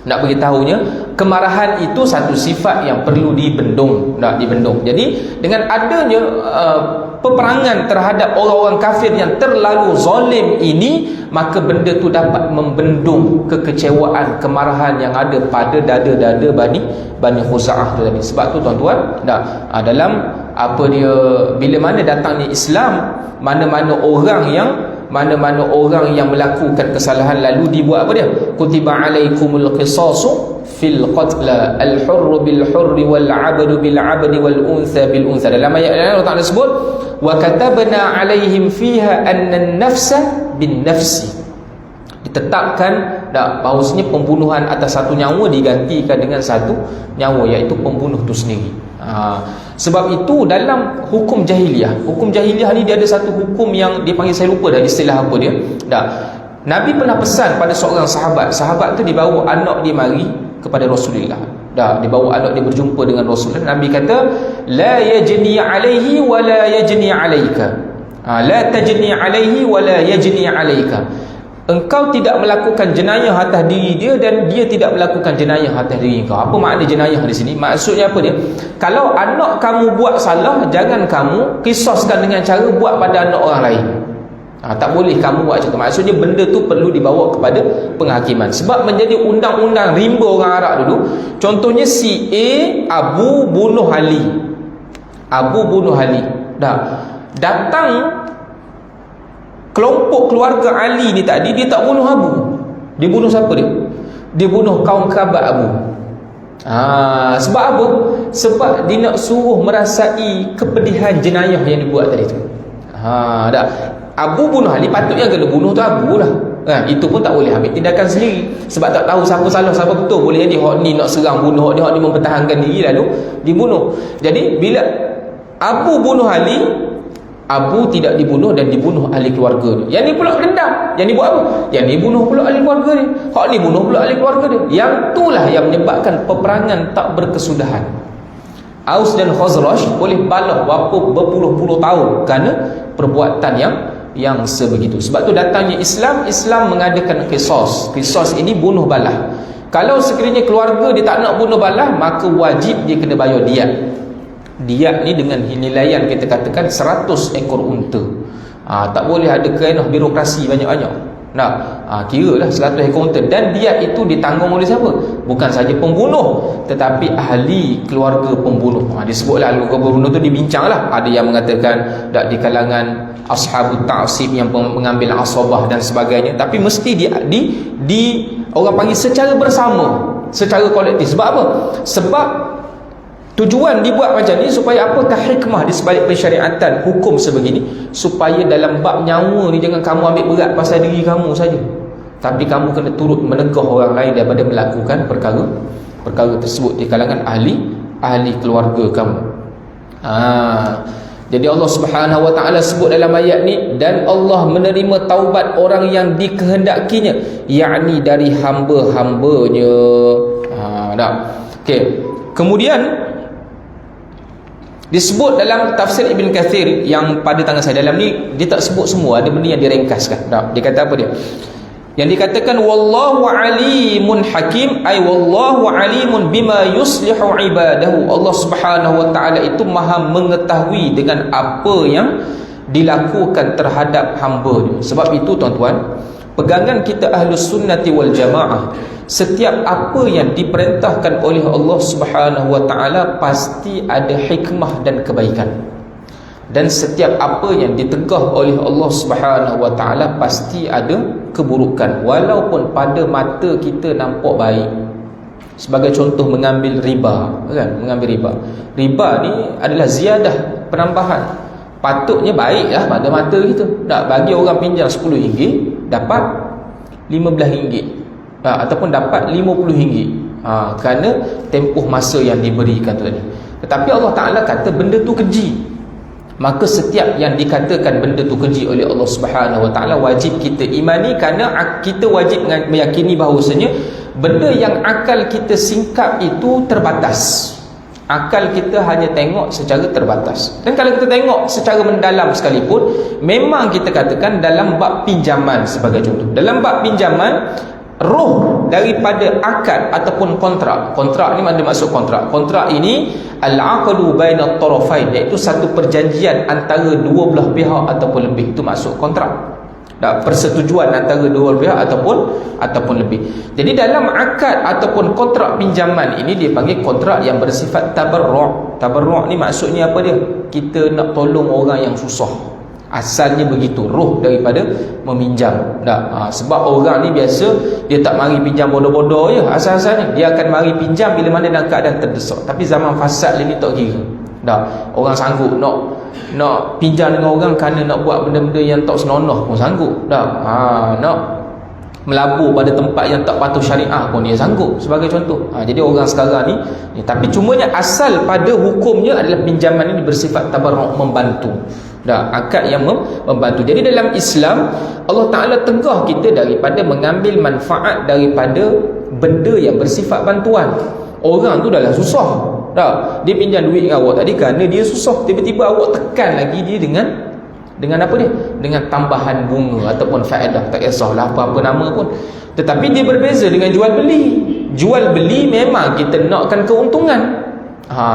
nak beritahunya, kemarahan itu satu sifat yang perlu dibendung. Jadi dengan adanya peperangan terhadap orang-orang kafir yang terlalu zalim ini, maka benda tu dapat membendung kekecewaan, kemarahan yang ada pada dada-dada Bani Khuza'ah tu tadi. Sebab tu tuan-tuan, dalam apa dia, bila mana datangnya Islam, mana-mana orang yang melakukan kesalahan lalu dibuat apa dia? Kutiba alaikumul qisasu fil qatla, al-hurru bil hurri wal 'abdu bil 'abdi wal untha bil untha. Dalam ayat lain Allah Taala sebut, wa katabna alaihim fiha anna an-nafsa bin nafsi. Ditetapkan bahawasanya pembunuhan atas satu nyawa digantikan dengan satu nyawa, iaitu pembunuh itu sendiri. Sebab itu dalam hukum jahiliah ni dia ada satu hukum yang dia panggil, saya lupa dah istilah apa dia. Nabi pernah pesan pada seorang sahabat tu dibawa anak dia mari kepada Rasulullah. Dibawa anak dia berjumpa dengan Rasulullah. Nabi kata, la yajni alaihi wa la yajni alaika. La tajni alaihi wa la yajni alaika. Engkau tidak melakukan jenayah atas diri dia, dan dia tidak melakukan jenayah atas diri engkau. Apa makna jenayah di sini? Maksudnya apa dia? Kalau anak kamu buat salah, jangan kamu kisoskan dengan cara buat pada anak orang lain. Tak boleh kamu buat macam tu. Maksudnya benda tu perlu dibawa kepada penghakiman. Sebab menjadi undang-undang rimba orang Arab dulu. Contohnya si A, Abu bunuh Ali. Datang kelompok keluarga Ali ni tadi, dia tak bunuh Abu. Dia bunuh siapa dia? Dia bunuh kaum kerabat Abu. Sebab apa? Sebab dia nak suruh merasai kepedihan jenayah yang dibuat tadi tu. Abu bunuh Ali, patutnya kena bunuh tu Abu lah. Itu pun tak boleh ambil tindakan sendiri, sebab tak tahu siapa salah siapa betul. Boleh jadi hak ni nak serang bunuh, hak ni mempertahankan diri lalu dibunuh. Jadi bila Abu bunuh Ali, Abu tidak dibunuh dan dibunuh ahli keluarga dia. Yang ni pula dendam. Yang ni buat apa? Yang ni bunuh pula ahli keluarga dia. Hak ni bunuh pula ahli keluarga dia. Yang itulah yang menyebabkan peperangan tak berkesudahan. Aus dan Khazraj boleh balah berpuluh-puluh tahun kerana perbuatan yang sebegitu. Sebab tu datangnya Islam mengadakan qisas. Qisas ini bunuh balah. Kalau sekiranya keluarga dia tak nak bunuh balah, maka wajib dia kena bayar diat. Diat ni dengan nilaian kita katakan 100 ekor unta. Tak boleh ada kerana birokrasi banyak-banyak. Kira lah 100 ekor unta. Dan diat itu ditanggung oleh siapa? Bukan saja pembunuh, tetapi ahli keluarga pembunuh. Disebutlah ahli keluarga pembunuh tu dibincang lah. Ada yang mengatakan di kalangan ashabut ta'sib yang mengambil asabah dan sebagainya. Tapi mesti di orang panggil secara bersama, secara kolektif. Sebab apa? Sebab Tujuan dibuat macam ni supaya apakah hikmah di sebalik pensyariatan hukum sebegini? Supaya dalam bab nyawa ni jangan kamu ambil berat pasal diri kamu saja, tapi kamu kena turut menegah orang lain daripada melakukan perkara tersebut di kalangan ahli keluarga kamu. Jadi Allah Subhanahu wa taala sebut dalam ayat ni, dan Allah menerima taubat orang yang dikehendakinya, yakni dari hamba-hambanya. Okey. Kemudian disebut dalam tafsir Ibn Kathir yang pada tangan saya, dalam ni dia tak sebut semua, ada benda yang diringkaskan. Dia kata apa dia? Yang dikatakan wallahu alimun hakim, ay wallahu alimun bima yuslihu ibadahu. Allah Subhanahu wa taala itu maha mengetahui dengan apa yang dilakukan terhadap hamba-Nya. Sebab itu tuan-tuan, pegangan kita Ahlus Sunnati wal Jamaah, setiap apa yang diperintahkan oleh Allah Subhanahu wa taala pasti ada hikmah dan kebaikan. Dan setiap apa yang ditegah oleh Allah Subhanahu wa taala pasti ada keburukan, walaupun pada mata kita nampak baik. Sebagai contoh, mengambil riba, kan? Mengambil riba. Riba ni adalah ziyadah, penambahan. Patutnya baiklah pada mata kita. Tak bagi orang pinjam RM10 dapat RM15, ataupun dapat RM50, kerana tempoh masa yang diberikan tu tadi. Tetapi Allah Ta'ala kata benda tu keji. Maka setiap yang dikatakan benda tu keji oleh Allah Subhanahu wa taala wajib kita imani, kerana kita wajib meyakini bahawasanya benda yang akal kita singkap itu terbatas. Akal kita hanya tengok secara terbatas. Dan kalau kita tengok secara mendalam sekalipun, memang kita katakan dalam bab pinjaman sebagai contoh, dalam bab pinjaman, roh daripada akad ataupun kontrak ni ada maksud kontrak ini al-aqdu bainat tarafain, iaitu satu perjanjian antara dua belah pihak ataupun lebih. Itu maksud kontrak, persetujuan antara dua belah pihak ataupun lebih. Jadi dalam akad ataupun kontrak pinjaman ini dipanggil kontrak yang bersifat tabarru'. Tabarru' ni maksudnya apa dia? Kita nak tolong orang yang susah. Asalnya begitu, roh daripada meminjam. Sebab orang ni biasa dia tak mari pinjam bodoh-bodoh je asal-asalnya. Dia akan mari pinjam bila mana dalam keadaan terdesak. Tapi zaman fasad ni tak kira. Orang sanggup nak pinjam dengan orang kerana nak buat benda-benda yang tak senonoh pun sanggup. Nak melabur pada tempat yang tak patuh syariah pun dia sanggup, sebagai contoh. Jadi orang sekarang ni, tapi cumanya asal pada hukumnya adalah pinjaman ini bersifat tabarruk, membantu. Akad yang membantu. Jadi dalam Islam, Allah Ta'ala tegah kita daripada mengambil manfaat daripada benda yang bersifat bantuan. Orang tu dah lah susah, dia pinjam duit dengan awak tadi kerana dia susah. Tiba-tiba awak tekan lagi dia dengan apa dia? Dengan tambahan bunga ataupun faedah, tak kisahlah apa-apa nama pun. Tetapi dia berbeza dengan jual beli. Jual beli memang kita nakkan keuntungan.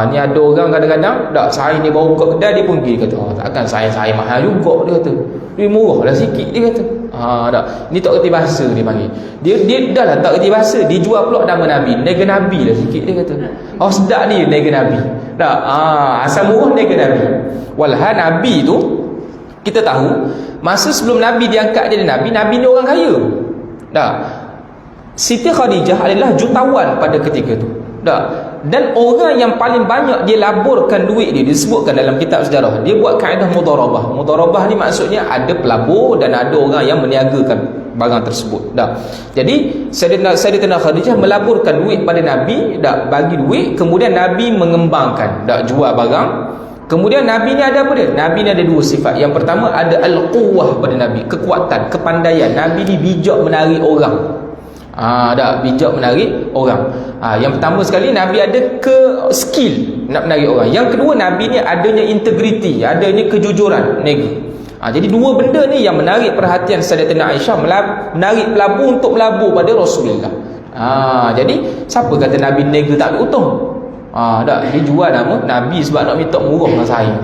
Ni ada orang kadang-kadang saya ni baru buka kedai, dia pun pergi kata takkan saya mahal juga, dia kata lebih murah lah sikit, dia kata ni tak kerti bahasa, dia panggil dia dah lah tak kerti bahasa, dia jual pula nama Nabi, nega Nabi lah sikit, dia kata sedap ni nega Nabi, asal murah nega Nabi. Walhal Nabi tu kita tahu masa sebelum Nabi diangkat jadi Nabi ni orang kaya. Siti Khadijah adalah jutawan pada ketika tu. Dan orang yang paling banyak dia laburkan duit dia, disebutkan dalam kitab sejarah, dia buat kaedah mudharabah. Mudharabah ni maksudnya ada pelabur dan ada orang yang meniagakan barang tersebut. Jadi Sayyidatina Khadijah melaburkan duit pada Nabi, bagi duit, kemudian Nabi mengembangkan, jual barang. Kemudian Nabi ni ada apa dia? Nabi ni ada dua sifat. Yang pertama ada al-quwwah pada Nabi, kekuatan, kepandaian. Nabi ni bijak menarik orang. Bijak menarik orang. Yang pertama sekali, Nabi ada skill nak menarik orang. Yang kedua, Nabi ni adanya integriti, adanya kejujuran, jadi dua benda ni yang menarik perhatian Sayyidatina Aisyah, menarik pelabur untuk melabur pada Rasulullah. Jadi siapa kata Nabi nega tak ada untung? Dia jual nama Nabi sebab nak minta murah dengan saya.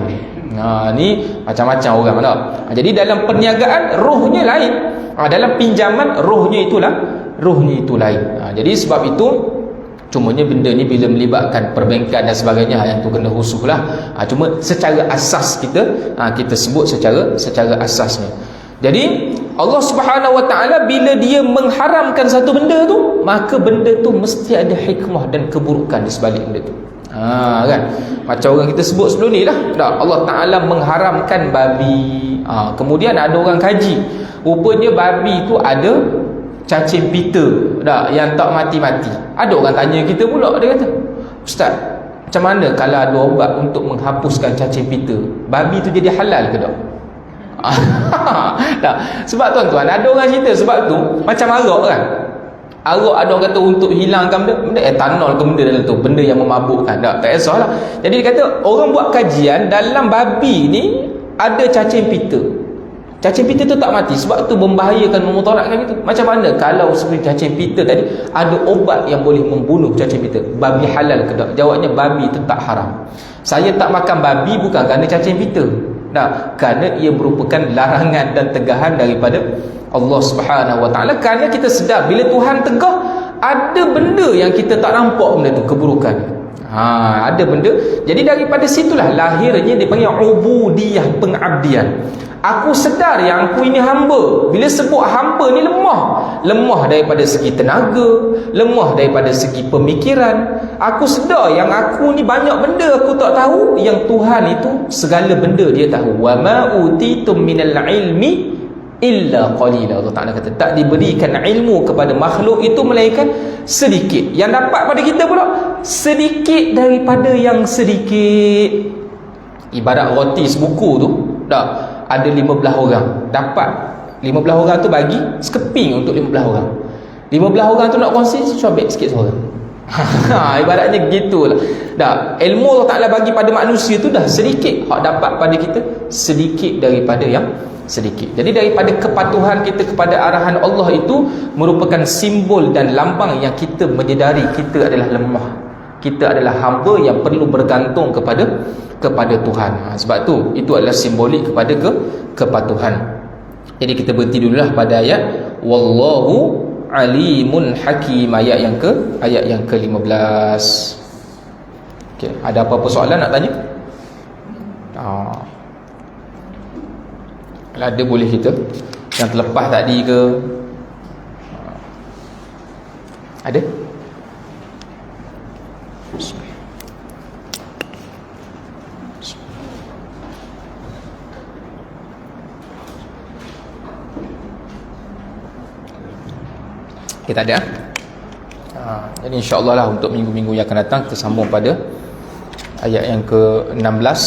Ni macam-macam orang Jadi dalam perniagaan rohnya lain. Dalam pinjaman rohnya itu lain. Jadi sebab itu cumanya benda ni bila melibatkan perbankan dan sebagainya, yang tu kena khusus lah. Cuma secara asas kita sebut secara asasnya. Jadi Allah Subhanahu wa taala bila dia mengharamkan satu benda tu, maka benda tu mesti ada hikmah dan keburukan di sebalik benda tu. Kan macam orang kita sebut sebelum ni lah, dah Allah Ta'ala mengharamkan babi. Kemudian ada orang kaji, rupanya babi tu ada cacing pita dah, yang tak mati-mati. Ada orang tanya kita pula, dia kata, Ustaz, macam mana kalau ada ubat untuk menghapuskan cacing pita, babi tu jadi halal ke tak? Sebab tuan-tuan, ada orang cerita sebab tu macam arak kan. Arak ada orang kata untuk hilangkan benda etanol ke benda dalam tu, benda yang memabukkan. Tak kisahlah. Jadi dia kata orang buat kajian, dalam babi ni ada cacing pita. Cacing pita tu tak mati, sebab tu membahayakan, memudaratkan itu. Macam mana kalau seperti cacing pita tadi ada obat yang boleh membunuh cacing pita, babi halal ke tak? Jawabnya babi tetap haram. Saya tak makan babi bukan kerana cacing pita, kerana ia merupakan larangan dan tegahan daripada Allah Subhanahu Wa Taala. Kerana kita sedar bila Tuhan tegah, ada benda yang kita tak nampak benda tu, keburukan. Ada benda. Jadi daripada situlah lahirnya dipanggil ubudiyah, pengabdian. Aku sedar yang aku ini hamba. Bila sebut hamba ni lemah daripada segi tenaga, lemah daripada segi pemikiran. Aku sedar yang aku ni banyak benda aku tak tahu, yang Tuhan itu segala benda dia tahu. Wa ma utitum minal ilmi illa qalila. Allah Ta'ala kata tak diberikan ilmu kepada makhluk itu melainkan sedikit. Yang dapat pada kita pula sedikit daripada yang sedikit. Ibarat roti sebuku tu, ada 15 orang, dapat 15 orang tu bagi sekeping untuk 15 orang. 15 orang tu nak kongsi, cobek sikit seorang. Ibaratnya gitulah. Ilmu Allah Ta'ala bagi pada manusia tu dah sedikit, hak dapat pada kita sedikit daripada yang sedikit. Jadi daripada kepatuhan kita kepada arahan Allah itu merupakan simbol dan lambang yang kita menyedari kita adalah lemah, kita adalah hamba yang perlu bergantung kepada Tuhan. Sebab tu itu adalah simbolik kepada kepatuhan. Jadi kita berhenti dululah pada ayat wallahu alimun hakim, ayat yang ke-15. Okey, ada apa-apa soalan nak tanya? Kalau ada boleh kita, yang terlepas tadi ke ada? Kita ada. Jadi insya-Allah lah untuk minggu-minggu yang akan datang kita sambung pada ayat yang ke-16,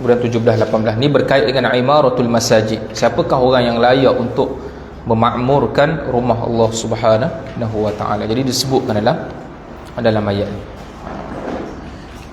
kemudian 17, 18. Ni berkait dengan imaratul masajid. Siapakah orang yang layak untuk memakmurkan rumah Allah Subhanahu Wa Taala? Jadi disebutkan dalam ayat ni.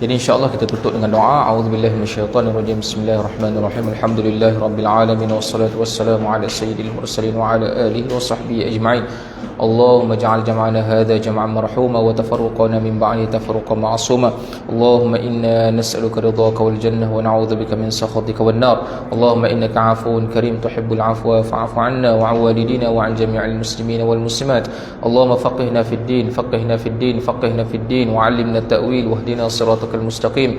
Jadi insya-Allah kita tutup dengan doa. A'udzubillahi minasyaitonirrajim. Bismillahirrahmanirrahim. Alhamdulillahirabbil alamin wassalatu wassalamu ala sayyidil mursalin wa ala alihi wa sahbihi ajma'in. Allahumma ij'al jam'ana hadha jam'an marhuma wa tafarruqana min ba'di tafarruqan ma'suma. Allahumma inna nas'aluka ridhaka wal jannah wa na'udzubika min sakhatika wan nar. Allahumma innaka 'afuwun karim tuhibbul 'afwa fa'fu 'anna wa 'an walidina wa 'an jami'il muslimina wal muslimat. Allahumma faqihna fid din, faqihna fid din, faqihna fid din wa 'allimna at-ta'wil wahdina siratal المستقيم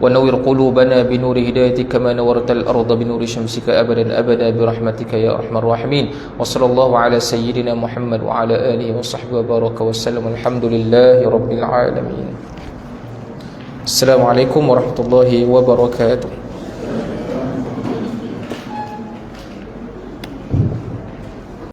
ونور قلوبنا بنور هدايتك كما نورت الأرض بنور شمسك أبدا أبدا برحمتك يا أرحم الراحمين. وصلى الله على سيدنا محمد وعلى آله وصحبه وبارك وسلم. الحمد لله رب العالمين. السلام عليكم ورحمة الله وبركاته.